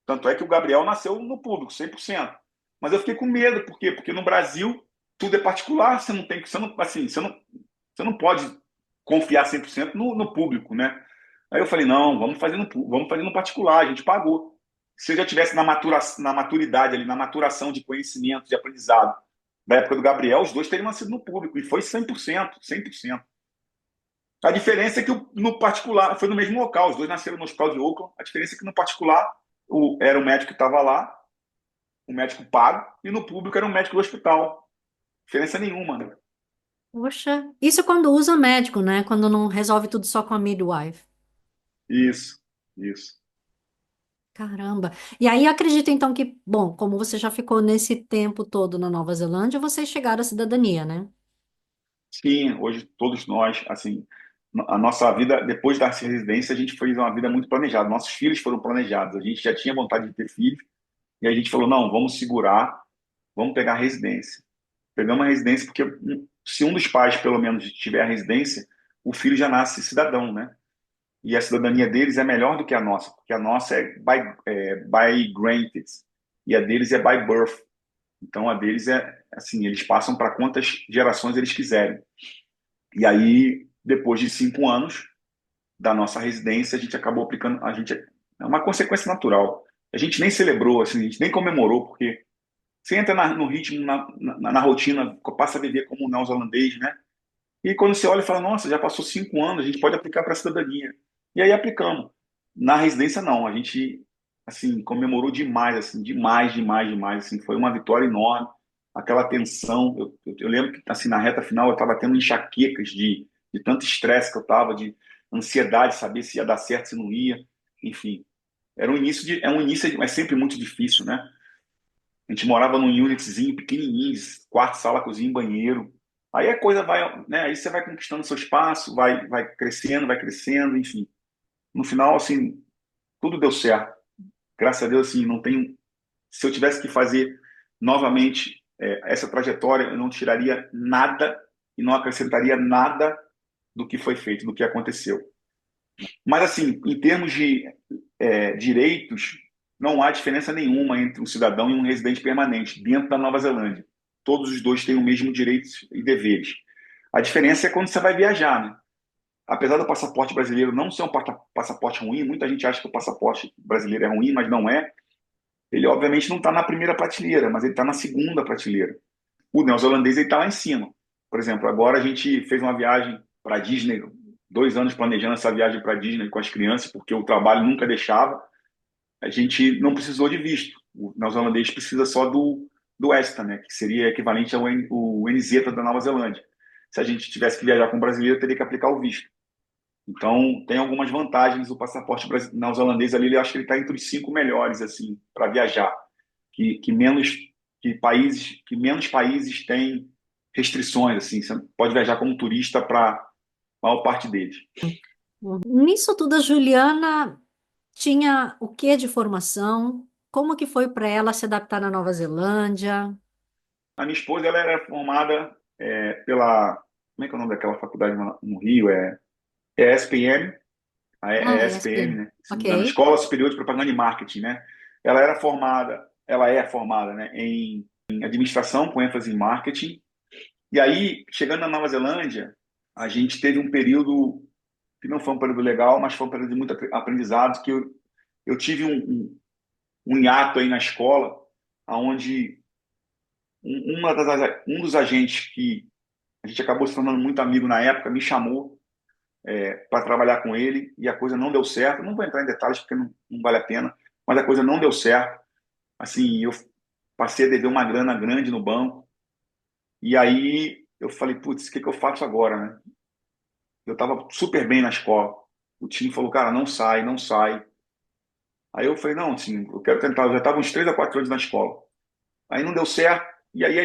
Tanto é que o Gabriel nasceu no público, 100%. Mas eu fiquei com medo, por quê? Porque no Brasil tudo é particular, você não pode confiar 100% no público, né? Aí eu falei, não, vamos fazer no particular, a gente pagou. Se eu já tivesse na maturidade ali, na maturação de conhecimento, de aprendizado, da época do Gabriel, os dois teriam nascido no público, e foi 100%, 100%. A diferença é que no particular, foi no mesmo local, os dois nasceram no hospital de Oakland, a diferença é que no particular era o médico que estava lá, o médico pago, e no público era um médico do hospital. Diferença nenhuma, né? Poxa, isso quando usa médico, né? Quando não resolve tudo só com a midwife. Isso, isso. Caramba. E aí acredito então que, bom, como você já ficou nesse tempo todo na Nova Zelândia, vocês chegaram à cidadania, né? Sim, hoje todos nós, assim, a nossa vida, depois da residência, a gente fez uma vida muito planejada. Nossos filhos foram planejados. A gente já tinha vontade de ter filhos, e a gente falou, não, vamos segurar, vamos pegar a residência. Pegamos a residência porque se um dos pais, pelo menos, tiver a residência, o filho já nasce cidadão, né? E a cidadania deles é melhor do que a nossa, porque a nossa by granted, e a deles é by birth. Então, a deles é assim, eles passam para quantas gerações eles quiserem. E aí, depois de 5 anos da nossa residência, a gente acabou aplicando, a gente É uma consequência natural. A gente nem celebrou, assim, a gente nem comemorou, porque você entra no ritmo, na rotina, passa a viver como um neozelandês, né? E quando você olha e fala, nossa, já passou 5 anos, a gente pode aplicar para a cidadania. E aí aplicamos. Na residência, não. A gente, assim, comemorou demais, assim, demais, demais, demais. Assim, foi uma vitória enorme. Aquela tensão. Eu lembro que, assim, na reta final, eu estava tendo enxaquecas de tanto estresse que eu estava, de ansiedade, saber se ia dar certo, se não ia. Enfim, é um início, é sempre muito difícil, né? A gente morava num unitzinho pequenininho, quarto, sala, cozinha, e banheiro. Aí a coisa vai, né? Aí você vai conquistando seu espaço, vai crescendo, enfim. No final, assim, tudo deu certo. Graças a Deus, assim, não tenho. Se eu tivesse que fazer novamente essa trajetória, eu não tiraria nada e não acrescentaria nada do que foi feito, do que aconteceu. Mas, assim, em termos de direitos, não há diferença nenhuma entre um cidadão e um residente permanente dentro da Nova Zelândia. Todos os dois têm o mesmo direitos e deveres. A diferença é quando você vai viajar, né? Apesar do passaporte brasileiro não ser um passaporte ruim, muita gente acha que o passaporte brasileiro é ruim, mas não é. Ele, obviamente, não está na primeira prateleira, mas ele está na segunda prateleira. O neozelandês está lá em cima. Por exemplo, agora a gente fez uma viagem para Disney, 2 anos planejando essa viagem para Disney com as crianças, porque o trabalho nunca deixava. A gente não precisou de visto. O neozelandês precisa só do ESTA, né, que seria equivalente o NZ da Nova Zelândia. Se a gente tivesse que viajar com um brasileiro, teria que aplicar o visto. Então, tem algumas vantagens. O passaporte neozelandês ali, eu acho que ele está entre os 5 melhores assim para viajar, que menos que menos países têm restrições assim. Você pode viajar como turista para a maior parte deles. Nisso tudo, a Juliana tinha o que de formação? Como que foi para ela se adaptar na Nova Zelândia? A minha esposa ela era formada pela. Como é que é o nome daquela faculdade no Rio? É SPM, Ah, é SPM, ESPM. né? Se não me Ok. engano, Escola Superior de Propaganda e Marketing, né? Ela é formada, né, em administração com ênfase em marketing. E aí, chegando na Nova Zelândia, a gente teve um período que não foi um período legal, mas foi um período de muito aprendizado, que eu tive um hiato aí na escola, onde um dos agentes que a gente acabou se tornando muito amigo na época, me chamou para trabalhar com ele e a coisa não deu certo. Não vou entrar em detalhes porque não vale a pena, mas a coisa não deu certo. Assim, eu passei a dever uma grana grande no banco e aí eu falei, putz, o que que eu faço agora, né? Eu estava super bem na escola. O time falou, cara, não sai, não sai. Aí eu falei, não, time, eu quero tentar. Eu já estava uns 3 a 4 anos na escola. Aí não deu certo. E aí a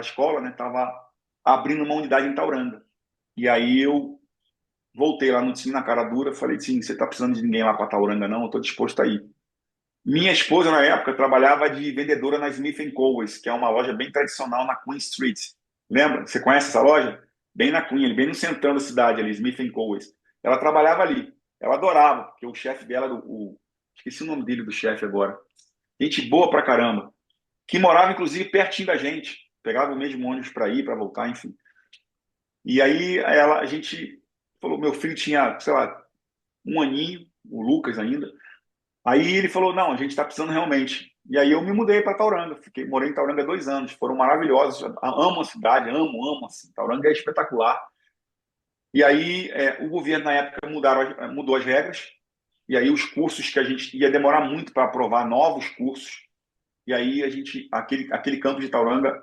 escola, né, estava abrindo uma unidade em Tauranga. E aí eu voltei lá no time na cara dura, falei, sim, você está precisando de ninguém lá para Tauranga, não? Eu estou disposto a ir. Minha esposa, na época, trabalhava de vendedora na Smith Coes, que é uma loja bem tradicional na Queen Street. Lembra? Você conhece essa loja? Bem na Queen, bem no centrão da cidade ali, Smith Coes. Ela trabalhava ali. Ela adorava, porque o chefe dela, esqueci o nome dele do chefe agora. Gente boa pra caramba. Que morava, inclusive, pertinho da gente. Pegava o mesmo ônibus para ir, para voltar, enfim. E aí a gente falou, meu filho tinha, sei lá, um aninho, o Lucas ainda. Aí ele falou, não, a gente está precisando realmente. E aí eu me mudei para Tauranga. Morei em Tauranga 2 anos. Foram maravilhosos. Amo a cidade, amo. Assim. Tauranga é espetacular. E aí o governo na época mudou as regras. E aí os cursos que a gente ia demorar muito para aprovar novos cursos. E aí aquele campo de Tauranga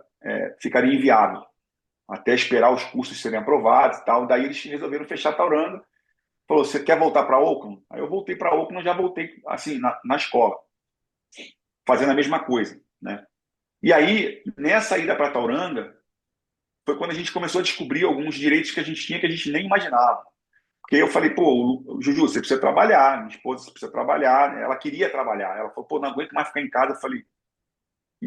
ficaria inviável até esperar os cursos serem aprovados e tal. Daí eles resolveram fechar Tauranga. Falou, você quer voltar para Auckland? Aí eu voltei para Auckland, já voltei assim na escola, fazendo a mesma coisa, né? E aí, nessa ida para Tauranga, foi quando a gente começou a descobrir alguns direitos que a gente tinha que a gente nem imaginava. Porque eu falei, pô, Juju, você precisa trabalhar, minha esposa precisa trabalhar, né? Ela queria trabalhar. Ela falou, pô, não aguento mais ficar em casa. Eu falei,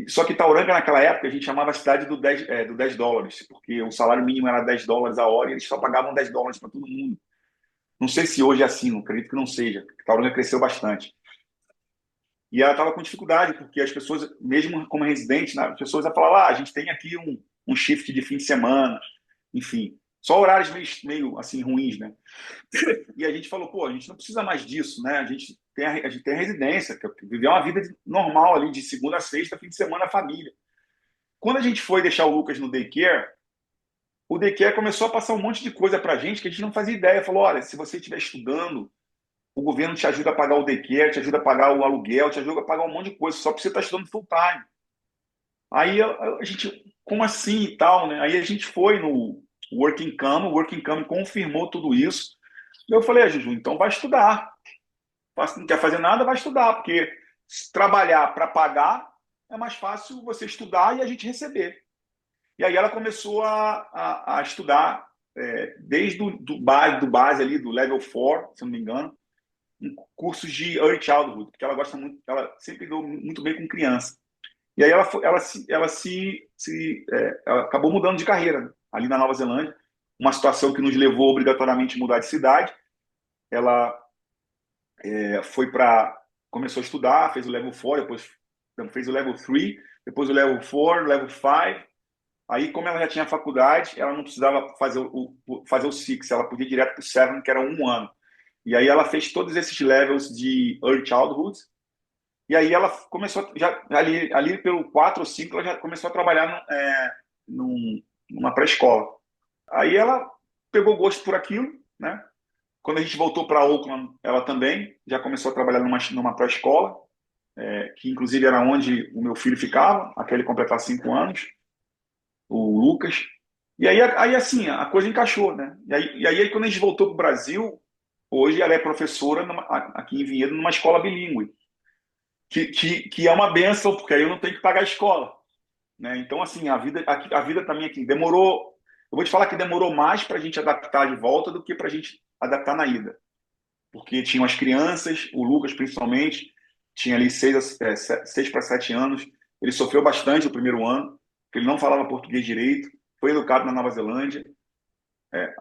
só que Tauranga, naquela época, a gente chamava a cidade do 10 dólares, porque o salário mínimo era 10 dólares a hora e eles só pagavam 10 dólares para todo mundo. Não sei se hoje é assim, não acredito que não seja. Tauranga cresceu bastante. E ela estava com dificuldade, porque as pessoas, mesmo como residente, né, as pessoas iam falar, a gente tem aqui um shift de fim de semana, enfim. Só horários meio assim ruins, né? E a gente falou, pô, a gente não precisa mais disso, né? A gente a gente tem a residência, que viver uma vida normal ali, de segunda a sexta, fim de semana, família. Quando a gente foi deixar o Lucas no daycare, o daycare começou a passar um monte de coisa para a gente que a gente não fazia ideia. Falou, olha, se você estiver estudando, o governo te ajuda a pagar o daycare, te ajuda a pagar o aluguel, te ajuda a pagar um monte de coisa, só para você estar estudando full time. Aí a gente, como assim e tal, né? Aí a gente foi no Working Come, o Working Come confirmou tudo isso. Eu falei, Juju, então vai estudar. Não quer fazer nada, vai estudar, porque trabalhar para pagar é mais fácil você estudar e a gente receber. E aí ela começou a estudar desde do base ali, do level 4, se não me engano, cursos de early childhood, porque ela gosta muito, ela sempre lidou muito bem com criança. E aí ela acabou mudando de carreira, né, ali na Nova Zelândia, uma situação que nos levou obrigatoriamente a mudar de cidade. Ela foi para começou a estudar, fez o level 4, depois fez o level 3, depois o level 4, level 5. Aí, como ela já tinha faculdade, ela não precisava fazer o Six, ela podia ir direto para o Seven, que era um ano. E aí ela fez todos esses levels de Early Childhood. E aí ela começou, já ali pelo 4 ou 5, ela já começou a trabalhar numa pré-escola. Aí ela pegou gosto por aquilo, né? Quando a gente voltou para Auckland, ela também já começou a trabalhar numa pré-escola, que inclusive era onde o meu filho ficava, até ele completar 5 anos, o Lucas. E aí assim, a coisa encaixou, né? E aí quando a gente voltou para o Brasil, hoje ela é professora aqui em Vinhedo, numa escola bilíngue, que é uma benção, porque aí eu não tenho que pagar a escola, né? Então, assim, a vida também aqui demorou. Eu vou te falar que demorou mais para a gente adaptar de volta do que para a gente adaptar na ida. Porque tinham as crianças, o Lucas principalmente, tinha ali 6 para 7 anos. Ele sofreu bastante o primeiro ano, porque ele não falava português direito, foi educado na Nova Zelândia.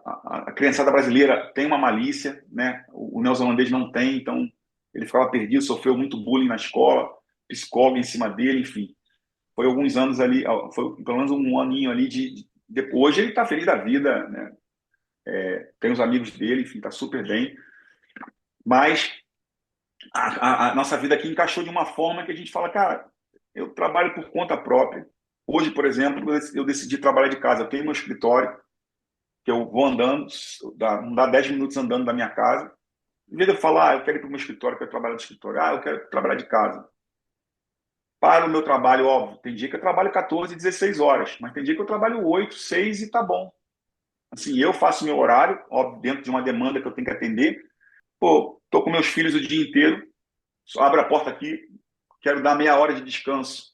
A criançada brasileira tem uma malícia, né? O neozelandês não tem, então ele ficava perdido, sofreu muito bullying na escola, psicólogo em cima dele, enfim. Foi alguns anos ali, foi pelo menos um aninho ali hoje ele está feliz da vida, né? Tem os amigos dele, enfim, está super bem. Mas a nossa vida aqui encaixou de uma forma que a gente fala, cara, eu trabalho por conta própria. Hoje, por exemplo, eu decidi trabalhar de casa. Eu tenho meu escritório, que eu vou andando, não dá 10 minutos andando da minha casa. Em vez de eu falar, eu quero ir para o meu escritório, eu quero trabalhar no escritório, eu quero trabalhar de casa. Para o meu trabalho, óbvio, tem dia que eu trabalho 14, 16 horas, mas tem dia que eu trabalho 8, 6 e tá bom. Assim, eu faço meu horário, óbvio, dentro de uma demanda que eu tenho que atender. Pô, tô com meus filhos o dia inteiro, só abro a porta aqui, quero dar meia hora de descanso.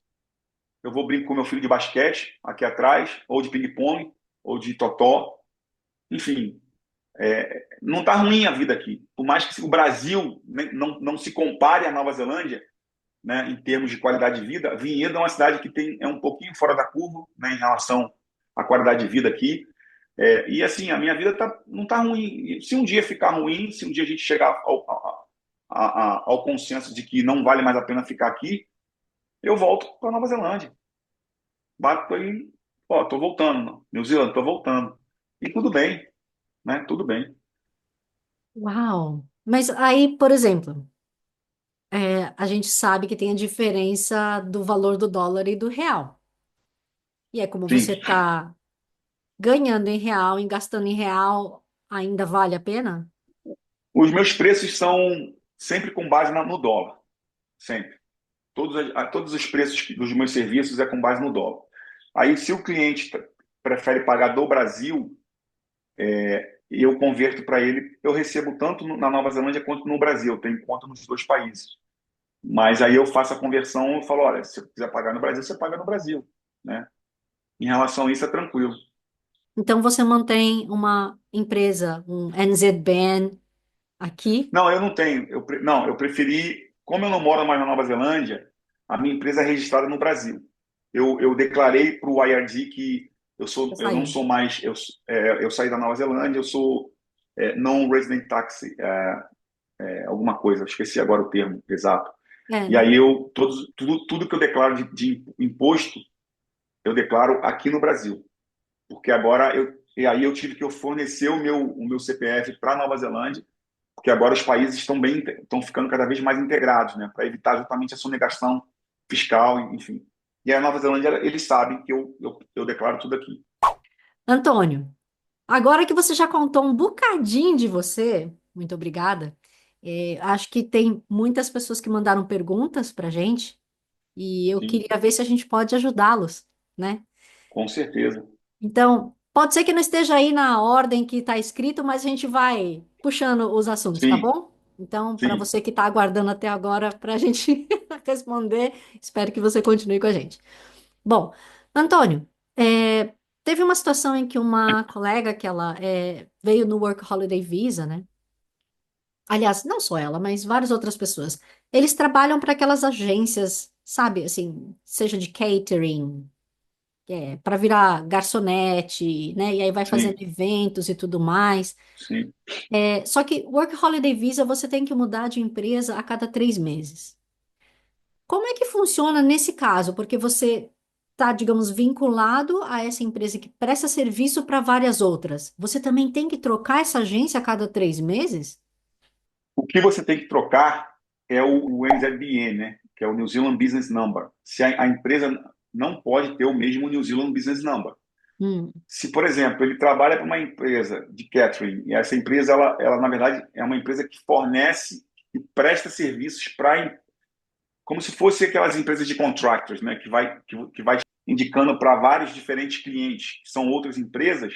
Eu vou brincar com meu filho de basquete aqui atrás, ou de ping-pong, ou de totó. Enfim, não está ruim a vida aqui. Por mais que o Brasil, né, não se compare à Nova Zelândia, né, em termos de qualidade de vida, Vinhedo é uma cidade que é um pouquinho fora da curva, né, em relação à qualidade de vida aqui. E assim, a minha vida não está ruim. Se um dia ficar ruim, se um dia a gente chegar ao consenso de que não vale mais a pena ficar aqui, eu volto para Nova Zelândia. Bato aí, ó, tô voltando. New Zealand, tô voltando. E tudo bem, né? Tudo bem. Uau! Mas aí, por exemplo, a gente sabe que tem a diferença do valor do dólar e do real. E é como você Sim. está ganhando em real e gastando em real, ainda vale a pena? Os meus preços são sempre com base no dólar. Sempre. Todos os preços dos meus serviços é com base no dólar. Aí, se o cliente prefere pagar do Brasil, e eu converto para ele, eu recebo tanto na Nova Zelândia quanto no Brasil. Eu tenho conta nos dois países. Mas aí eu faço a conversão e falo, olha, se você quiser pagar no Brasil, você paga no Brasil, né? Em relação a isso, é tranquilo. Então você mantém uma empresa, um NZBN aqui? Não, eu não tenho. Não, eu preferi, como eu não moro mais na Nova Zelândia, a minha empresa é registrada no Brasil. Eu declarei para o IRD que Você eu não saiu. sou mais, eu saí da Nova Zelândia, eu sou non-resident tax, alguma coisa, eu esqueci agora o termo exato. E É. aí tudo que eu declaro de imposto, eu declaro aqui no Brasil. Porque agora e aí eu tive que fornecer o meu CPF para a Nova Zelândia porque agora os países estão ficando cada vez mais integrados, né, para evitar justamente a sonegação fiscal, enfim. E a Nova Zelândia, eles sabem que eu declaro tudo aqui. Antônio, agora que você já contou um bocadinho de você, muito obrigada. Acho que tem muitas pessoas que mandaram perguntas para gente e eu Sim, queria ver se a gente pode ajudá-los, né? com certeza. Então, pode ser que não esteja aí na ordem que está escrito, mas a gente vai puxando os assuntos, tá Sim, bom? Então, para sim. você que está aguardando até agora para a gente responder, espero que você continue com a gente. Bom, Antônio, teve uma situação em que uma colega que ela veio no Work Holiday Visa, né? Aliás, não só ela, mas várias outras pessoas. Eles trabalham para aquelas agências, sabe, assim, seja de catering, para virar garçonete, né? E aí vai fazendo Sim, eventos e tudo mais. sim. Só que Work Holiday Visa você tem que mudar de empresa a cada 3 meses. Como é que funciona nesse caso? Porque você está, digamos, vinculado a essa empresa que presta serviço para várias outras. Você também tem que trocar essa agência a cada 3 meses? O que você tem que trocar é o NZBN, né? Que é o New Zealand Business Number. Se a empresa não pode ter o mesmo New Zealand Business Number. Hum, Se, por exemplo, ele trabalha para uma empresa de catering, e essa empresa, ela, na verdade, é uma empresa que fornece e presta serviços para, como se fosse aquelas empresas de contractors, né? Que vai indicando para vários diferentes clientes, que são outras empresas.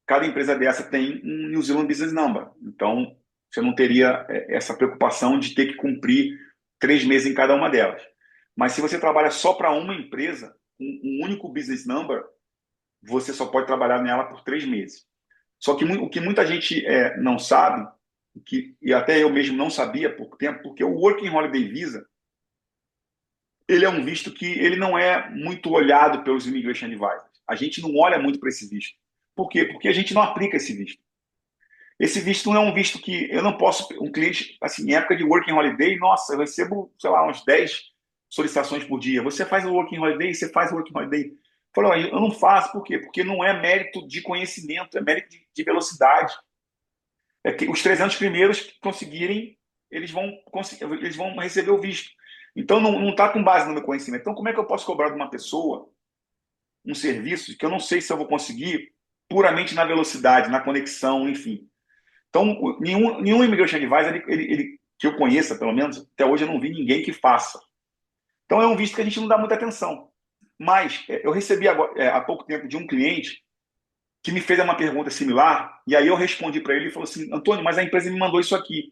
Cada empresa dessa tem um New Zealand Business Number. Então, você não teria essa preocupação de ter que cumprir 3 meses em cada uma delas. Mas se você trabalha só para uma empresa, um único business number, você só pode trabalhar nela por 3 meses. Só que o que muita gente não sabe, e até eu mesmo não sabia há pouco tempo, porque o Working Holiday Visa, ele é um visto que ele não é muito olhado pelos immigration advisors. A gente não olha muito para esse visto. Por quê? Porque a gente não aplica esse visto. Esse visto não é um visto que eu não posso. Um cliente, assim, em época de Working Holiday, nossa, eu recebo, sei lá, uns 10 solicitações por dia. Você faz o Working Holiday, você faz o Working Holiday. Falou, eu não faço, por quê? Porque não é mérito de conhecimento, é mérito de velocidade. É que os 300 primeiros que conseguirem, eles vão receber o visto. Então não está com base no meu conhecimento. Então, como é que eu posso cobrar de uma pessoa um serviço que eu não sei se eu vou conseguir puramente na velocidade, na conexão, enfim? Então, nenhum immigration advisor, que eu conheça, pelo menos, até hoje eu não vi ninguém que faça. Então, é um visto que a gente não dá muita atenção. Mas eu recebi agora, há pouco tempo de um cliente que me fez uma pergunta similar, e aí eu respondi para ele e falou assim, Antônio, mas a empresa me mandou isso aqui.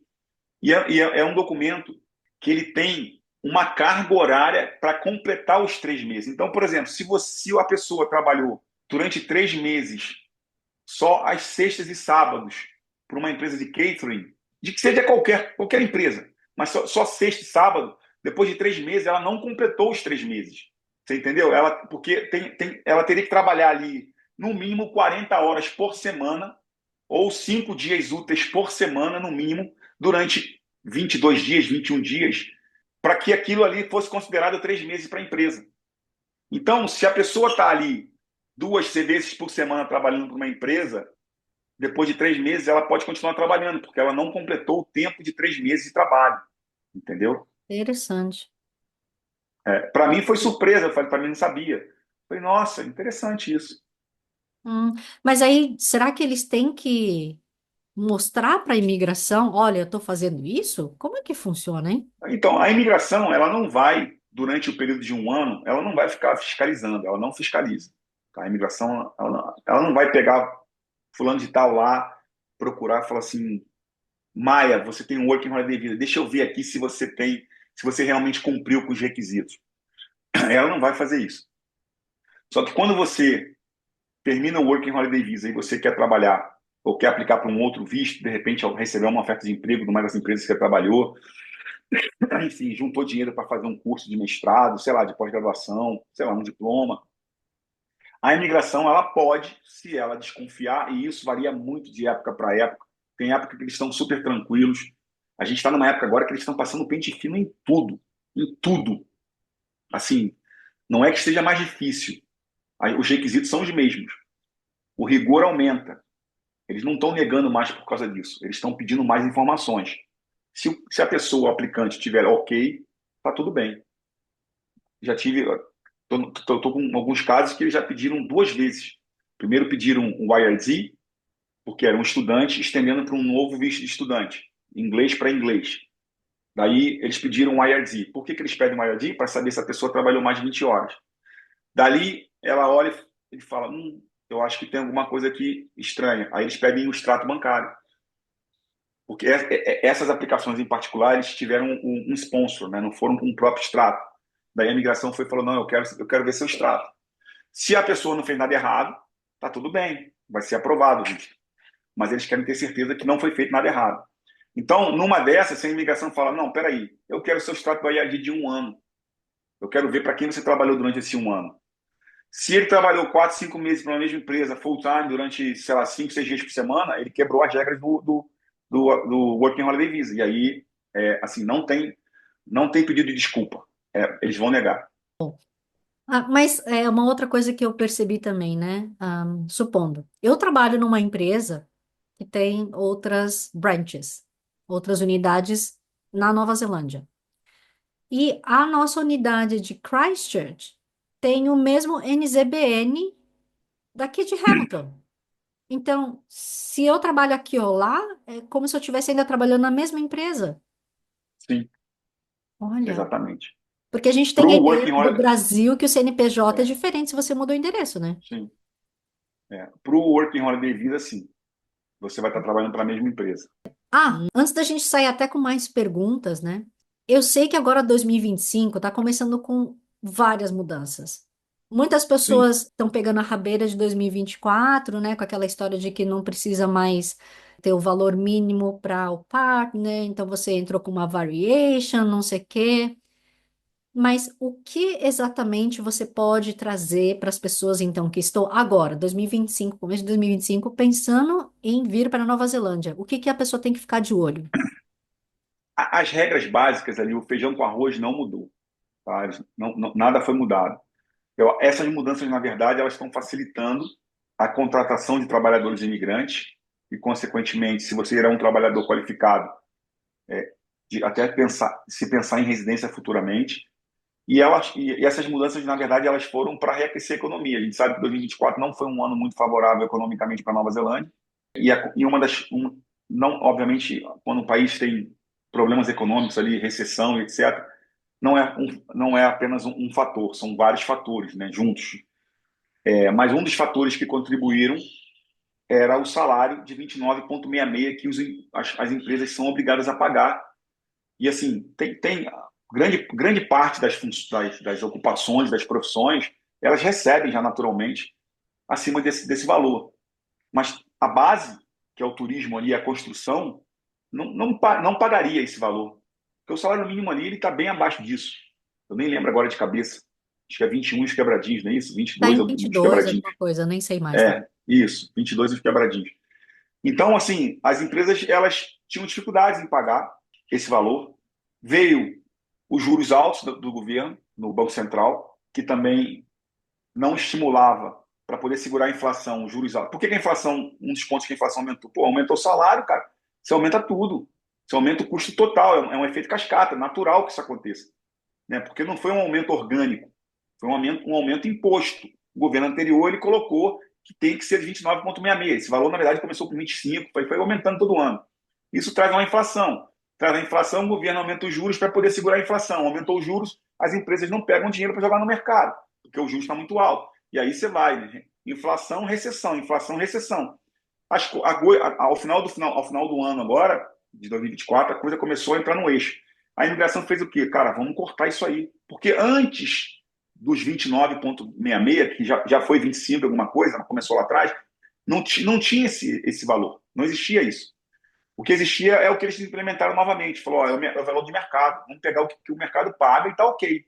E é um documento que ele tem uma carga horária para completar os 3 meses. Então, por exemplo, se a pessoa trabalhou durante 3 meses só às sextas e sábados para uma empresa de catering, de que seja qualquer empresa, mas só sexta e sábado, depois de 3 meses, ela não completou os 3 meses. Você entendeu? Porque ela teria que trabalhar ali no mínimo 40 horas por semana, ou 5 dias úteis por semana, no mínimo, durante 22 dias, 21 dias, para que aquilo ali fosse considerado 3 meses para a empresa. Então, se a pessoa está ali 2 vezes por semana trabalhando para uma empresa, depois de 3 meses, ela pode continuar trabalhando, porque ela não completou o tempo de 3 meses de trabalho, entendeu? interessante. Para mim foi surpresa, eu falei, para mim não sabia. Falei, nossa, interessante isso. Hum, mas aí, será que eles têm que mostrar para a imigração, olha, eu estou fazendo isso? Como é que funciona, hein? Então, a imigração, ela não vai, durante o período de um ano, ela não vai ficar fiscalizando, ela não fiscaliza. Tá? A imigração, ela não vai pegar fulano de tal lá, procurar e falar assim, Maia, você tem um working holiday visa, deixa eu ver aqui se você realmente cumpriu com os requisitos. Ela não vai fazer isso. Só que quando você termina o Working Holiday Visa e você quer trabalhar ou quer aplicar para um outro visto, de repente receber uma oferta de emprego de uma das empresas que você trabalhou, enfim, juntou dinheiro para fazer um curso de mestrado, sei lá, de pós-graduação, sei lá, um diploma. A imigração, ela pode, se ela desconfiar, e isso varia muito de época para época. Tem época que eles estão super tranquilos. A gente está numa época agora que eles estão passando pente fino em tudo. Em tudo. Assim, não é que seja mais difícil. Os requisitos são os mesmos. O rigor aumenta. Eles não estão negando mais por causa disso. Eles estão pedindo mais informações. Se a pessoa, o aplicante, tiver ok, tá tudo bem. Já tive, tô com alguns casos que eles já pediram duas vezes. Primeiro pediram um YRZ, porque era um estudante estendendo para um novo visto de estudante, inglês para inglês. Daí eles pediram um IRD. Por que eles pedem um IRD? Para saber se a pessoa trabalhou mais de 20 horas. Dali ela olha e fala: eu acho que tem alguma coisa aqui estranha. Aí eles pedem o extrato bancário. Porque essas aplicações em particular, eles tiveram um sponsor, né? Não foram com um próprio extrato. Daí a migração foi e falou: não, eu quero ver seu extrato. Se a pessoa não fez nada errado, tá tudo bem, vai ser aprovado, gente. Mas eles querem ter certeza que não foi feito nada errado. Então, numa dessas, se a imigração fala: não, peraí, eu quero seu extrato do IAD de 1 ano. Eu quero ver para quem você trabalhou durante esse 1 ano. Se ele trabalhou 4, 5 meses para uma mesma empresa, full time, durante, sei lá, 5, 6 dias por semana, ele quebrou as regras do Working Holiday Visa. E aí, assim, não tem pedido de desculpa. Eles vão negar. Mas é uma outra coisa que eu percebi também, né? Supondo, eu trabalho numa empresa que tem outras branches, outras unidades na Nova Zelândia. E a nossa unidade de Christchurch tem o mesmo NZBN daqui de Hamilton. Então, se eu trabalho aqui ou lá, é como se eu estivesse ainda trabalhando na mesma empresa. Sim, Olha, exatamente. porque a gente Para tem a o ideia Working do Holiday, Brasil que o CNPJ é é, diferente se você mudou o endereço, né? sim. Para o Working Holiday Visa, sim. Você vai estar trabalhando para a mesma empresa. Antes da gente sair até com mais perguntas, né? Eu sei que agora 2025 está começando com várias mudanças. Muitas Sim. pessoas estão pegando a rabeira de 2024, né? Com aquela história de que não precisa mais ter o valor mínimo para o partner, então você entrou com uma variation, não sei o quê. Mas o que exatamente você pode trazer para as pessoas, então, que estou agora, 2025, começo de 2025, pensando em vir para a Nova Zelândia? O que que a pessoa tem que ficar de olho? As regras básicas ali, o feijão com arroz não mudou. Tá? Nada foi mudado. Essas mudanças, na verdade, elas estão facilitando a contratação de trabalhadores imigrantes e, consequentemente, se você era um trabalhador qualificado, até se pensar em residência futuramente. E essas mudanças, na verdade, elas foram para reaquecer a economia. A gente sabe que 2024 não foi um ano muito favorável economicamente para a Nova Zelândia. E uma das. Não, obviamente, quando o país tem problemas econômicos ali, recessão, etc., não é apenas um fator, são vários fatores, né, juntos. Mas um dos fatores que contribuíram era o salário de 29,66 que as empresas são obrigadas a pagar. E assim, tem grande parte das ocupações, das profissões, elas recebem já naturalmente acima desse valor. Mas a base, que é o turismo ali, a construção, não pagaria esse valor. Porque o salário mínimo ali está bem abaixo disso. Eu nem lembro agora de cabeça. Acho que é 21 os quebradinhos, não é isso? vinte e Tá dois em os 22, quebradinhos. alguma coisa, nem sei mais também. Isso, 22 os quebradinhos. Então, assim, as empresas elas tinham dificuldades em pagar esse valor. Veio os juros altos do governo, no Banco Central, que também não estimulava para poder segurar a inflação, os juros altos. Por que a inflação, um dos pontos que a inflação aumentou? Pô, aumentou o salário, cara. Você aumenta tudo. Você aumenta o custo total. É um efeito cascata, natural que isso aconteça. Né? Porque não foi um aumento orgânico, foi um aumento imposto. O governo anterior ele colocou que tem que ser de 29,66. Esse valor, na verdade, começou com 25, foi aumentando todo ano. Isso traz uma inflação. Traz a inflação, o governo aumenta os juros para poder segurar a inflação. Aumentou os juros, as empresas não pegam dinheiro para jogar no mercado, porque o juros está muito alto. E aí você vai, né? Inflação, recessão, inflação, recessão. Ao final do ano agora, de 2024, a coisa começou a entrar no eixo. A imigração fez o quê? Cara, vamos cortar isso aí. Porque antes dos 29,66, que já foi 25 alguma coisa, começou lá atrás, não tinha esse valor. Não existia isso. O que existia é o que eles implementaram novamente. Falou, ó, é o valor de mercado. Vamos pegar o que o mercado paga e está ok.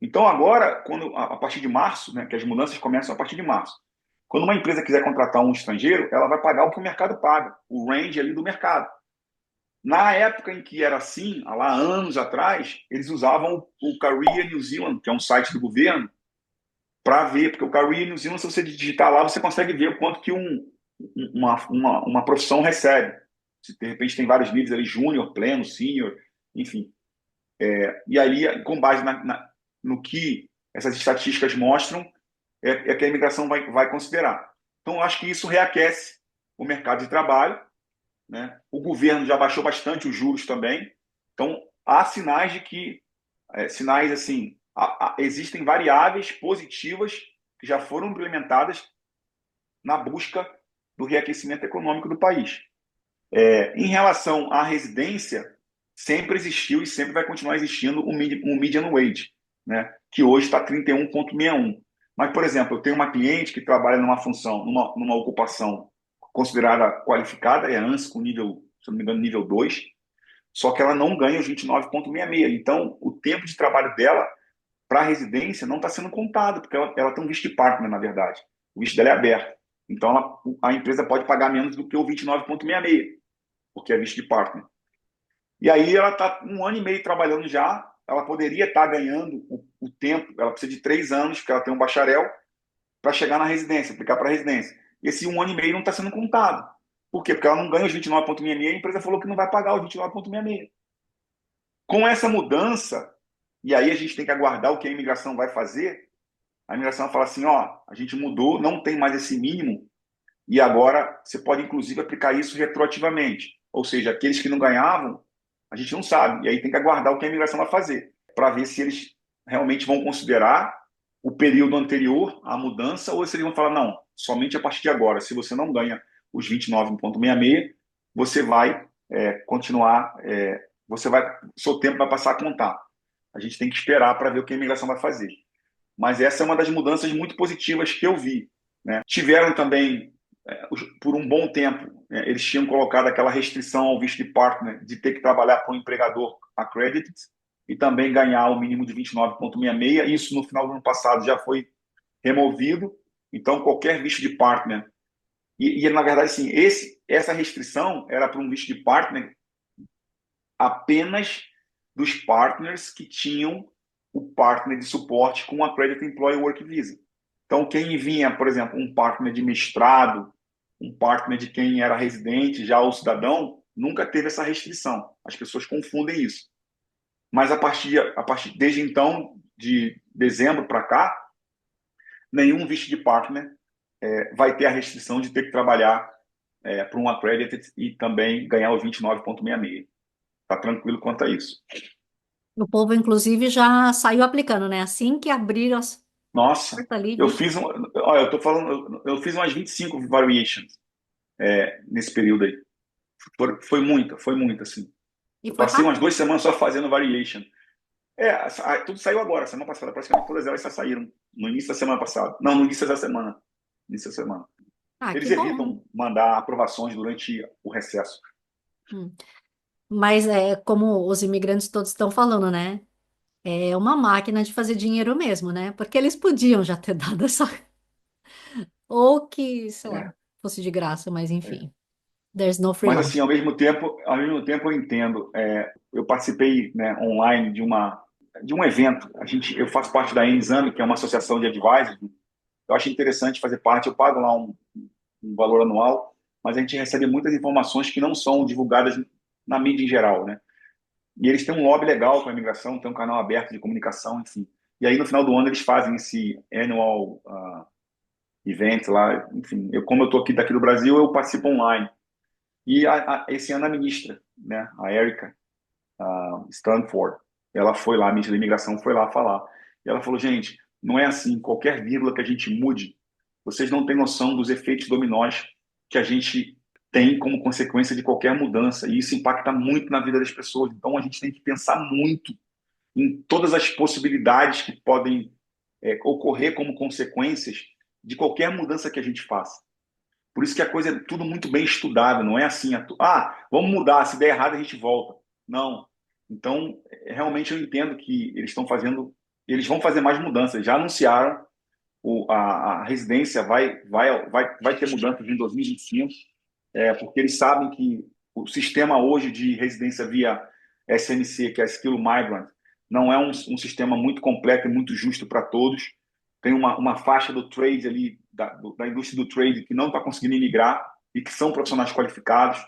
Então agora, a partir de março, né, que as mudanças começam a partir de março, quando uma empresa quiser contratar um estrangeiro, ela vai pagar o que o mercado paga, o range ali do mercado. Na época em que era assim, há lá anos atrás, eles usavam o Career New Zealand, que é um site do governo, para ver, porque o Career New Zealand, se você digitar lá, você consegue ver o quanto que uma profissão recebe. Se de repente tem vários níveis ali, júnior, pleno, sênior, enfim. E ali, com base no que essas estatísticas mostram, é que a imigração vai considerar. Então, eu acho que isso reaquece o mercado de trabalho, né? O governo já baixou bastante os juros também. Então, há sinais de que, sinais assim, existem variáveis positivas que já foram implementadas na busca do reaquecimento econômico do país. Em relação à residência, sempre existiu e sempre vai continuar existindo um median wage, né? Que hoje está 31,61. Mas, por exemplo, eu tenho uma cliente que trabalha numa função, numa ocupação considerada qualificada, é ANS com nível, se não me engano, nível 2, só que ela não ganha os 29,66. Então, o tempo de trabalho dela para a residência não está sendo contado, porque ela tem um visto de partner, na verdade. O visto dela é aberto. Então, a empresa pode pagar menos do que o 29,66, porque é visto de partner. E aí ela está 1 ano e meio trabalhando já, ela poderia estar ganhando o tempo, ela precisa de 3 anos, porque ela tem um bacharel, para chegar na residência, aplicar para a residência. E esse 1 ano e meio não está sendo contado. Por quê? Porque ela não ganha os 29,66 e a empresa falou que não vai pagar os 29,66. Com essa mudança, e aí a gente tem que aguardar o que a imigração vai fazer, a imigração vai falar assim, ó, a gente mudou, não tem mais esse mínimo, e agora você pode, inclusive, aplicar isso retroativamente. Ou seja, aqueles que não ganhavam, a gente não sabe. E aí tem que aguardar o que a imigração vai fazer, para ver se eles realmente vão considerar o período anterior à mudança, ou se eles vão falar, não, somente a partir de agora. Se você não ganha os 29,66, você vai continuar, seu tempo vai passar a contar. A gente tem que esperar para ver o que a imigração vai fazer. Mas essa é uma das mudanças muito positivas que eu vi, né? Tiveram também, por um bom tempo, eles tinham colocado aquela restrição ao visto de partner de ter que trabalhar para um empregador accredited e também ganhar o mínimo de 29,66. Isso no final do ano passado já foi removido. Então, qualquer visto de partner. Na verdade, sim, essa restrição era para um visto de partner apenas dos partners que tinham o partner de suporte com o Accredited Employee Work Visa. Então, quem vinha, por exemplo, um partner de mestrado, um partner de quem era residente, já o cidadão, nunca teve essa restrição. As pessoas confundem isso. Mas desde então, de dezembro para cá, nenhum visto de partner vai ter a restrição de ter que trabalhar para um accredited e também ganhar o 29,66. Está tranquilo quanto a isso. O povo, inclusive, já saiu aplicando, né? Assim que abriram as Nossa, portas ali, eu vixe. fiz olha, eu tô falando, eu fiz umas 25 variations nesse período aí. Foi muita, assim. E Eu foi passei umas rápido. 2 semanas só fazendo variation. Tudo saiu agora, semana passada, praticamente todas elas já saíram. No início da semana passada. Não, no início da semana. Início da semana. Ah, que Eles bom. evitam mandar aprovações durante o recesso. Hum. Mas é como os imigrantes todos estão falando, né? É uma máquina de fazer dinheiro mesmo, né? Porque eles podiam já ter dado essa. Ou que, sei lá, É, fosse de graça, mas é. enfim. There's no free Mas assim, lunch. ao mesmo tempo eu entendo. Eu participei, né, online de um evento. Eu faço parte da Exame, que é uma associação de advisors. Eu acho interessante fazer parte. Eu pago lá um valor anual, mas a gente recebe muitas informações que não são divulgadas na mídia em geral, né? E eles têm um lobby legal com a imigração, tem um canal aberto de comunicação, enfim. E aí no final do ano eles fazem esse annual event lá, enfim. Como eu estou aqui daqui do Brasil, eu participo online. E esse ano a ministra, né, a Erica Stanford, ela foi lá, a ministra da imigração foi lá falar. E ela falou, gente, não é assim, qualquer vírgula que a gente mude, vocês não têm noção dos efeitos dominós que a gente tem como consequência de qualquer mudança. E isso impacta muito na vida das pessoas. Então a gente tem que pensar muito em todas as possibilidades que podem ocorrer como consequências de qualquer mudança que a gente faça. Por isso que a coisa é tudo muito bem estudada, não é assim, vamos mudar, se der errado a gente volta. Não. Então, realmente eu entendo que eles vão fazer mais mudanças. Já anunciaram, a residência vai ter mudanças em 2025, porque eles sabem que o sistema hoje de residência via SMC, que é Skill Migrant, não é um sistema muito completo e muito justo para todos. tem uma faixa do trade ali, da indústria do trade, que não está conseguindo imigrar e que são profissionais qualificados.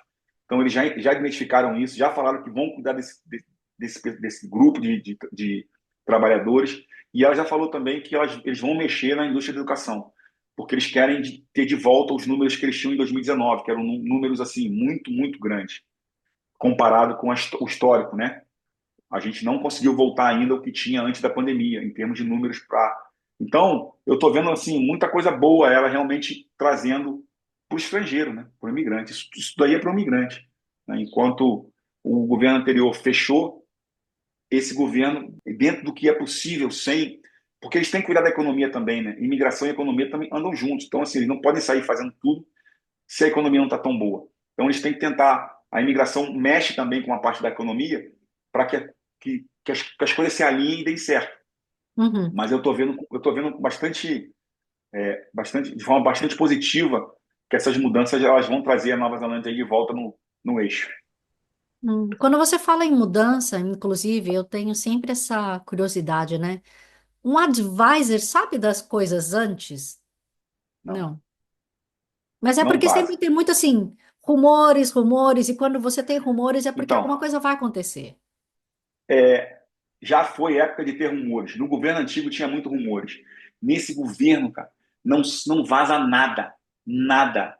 Então, eles já identificaram isso, já falaram que vão cuidar desse grupo de trabalhadores. E ela já falou também que eles vão mexer na indústria da educação, porque eles querem ter de volta os números que eles tinham em 2019, que eram números assim muito, muito grandes, comparado com o histórico, né? A gente não conseguiu voltar ainda ao que tinha antes da pandemia, em termos de números para. Então, eu estou vendo assim muita coisa boa ela realmente trazendo para o estrangeiro, né? Para o imigrante. Isso daí é para o imigrante. Né? Enquanto o governo anterior fechou, esse governo, dentro do que é possível, sem. Porque eles têm que cuidar da economia também, né? Imigração e economia também andam juntos. Então, assim, eles não podem sair fazendo tudo se a economia não está tão boa. Então, eles têm que tentar. A imigração mexe também com a parte da economia para que as coisas se alinhem e deem certo. Uhum. Mas eu tô vendo de forma bastante positiva que essas mudanças elas vão trazer a Nova Zelândia de volta no eixo. Quando você fala em mudança, inclusive, eu tenho sempre essa curiosidade, né? Um advisor sabe das coisas antes? Não, Não. Mas é não porque vaza. sempre tem muito assim, rumores, rumores, e quando você tem rumores é porque alguma Então, coisa vai acontecer. já foi época de ter rumores. No governo antigo tinha muito rumores. Nesse governo, cara, não vaza nada. Nada.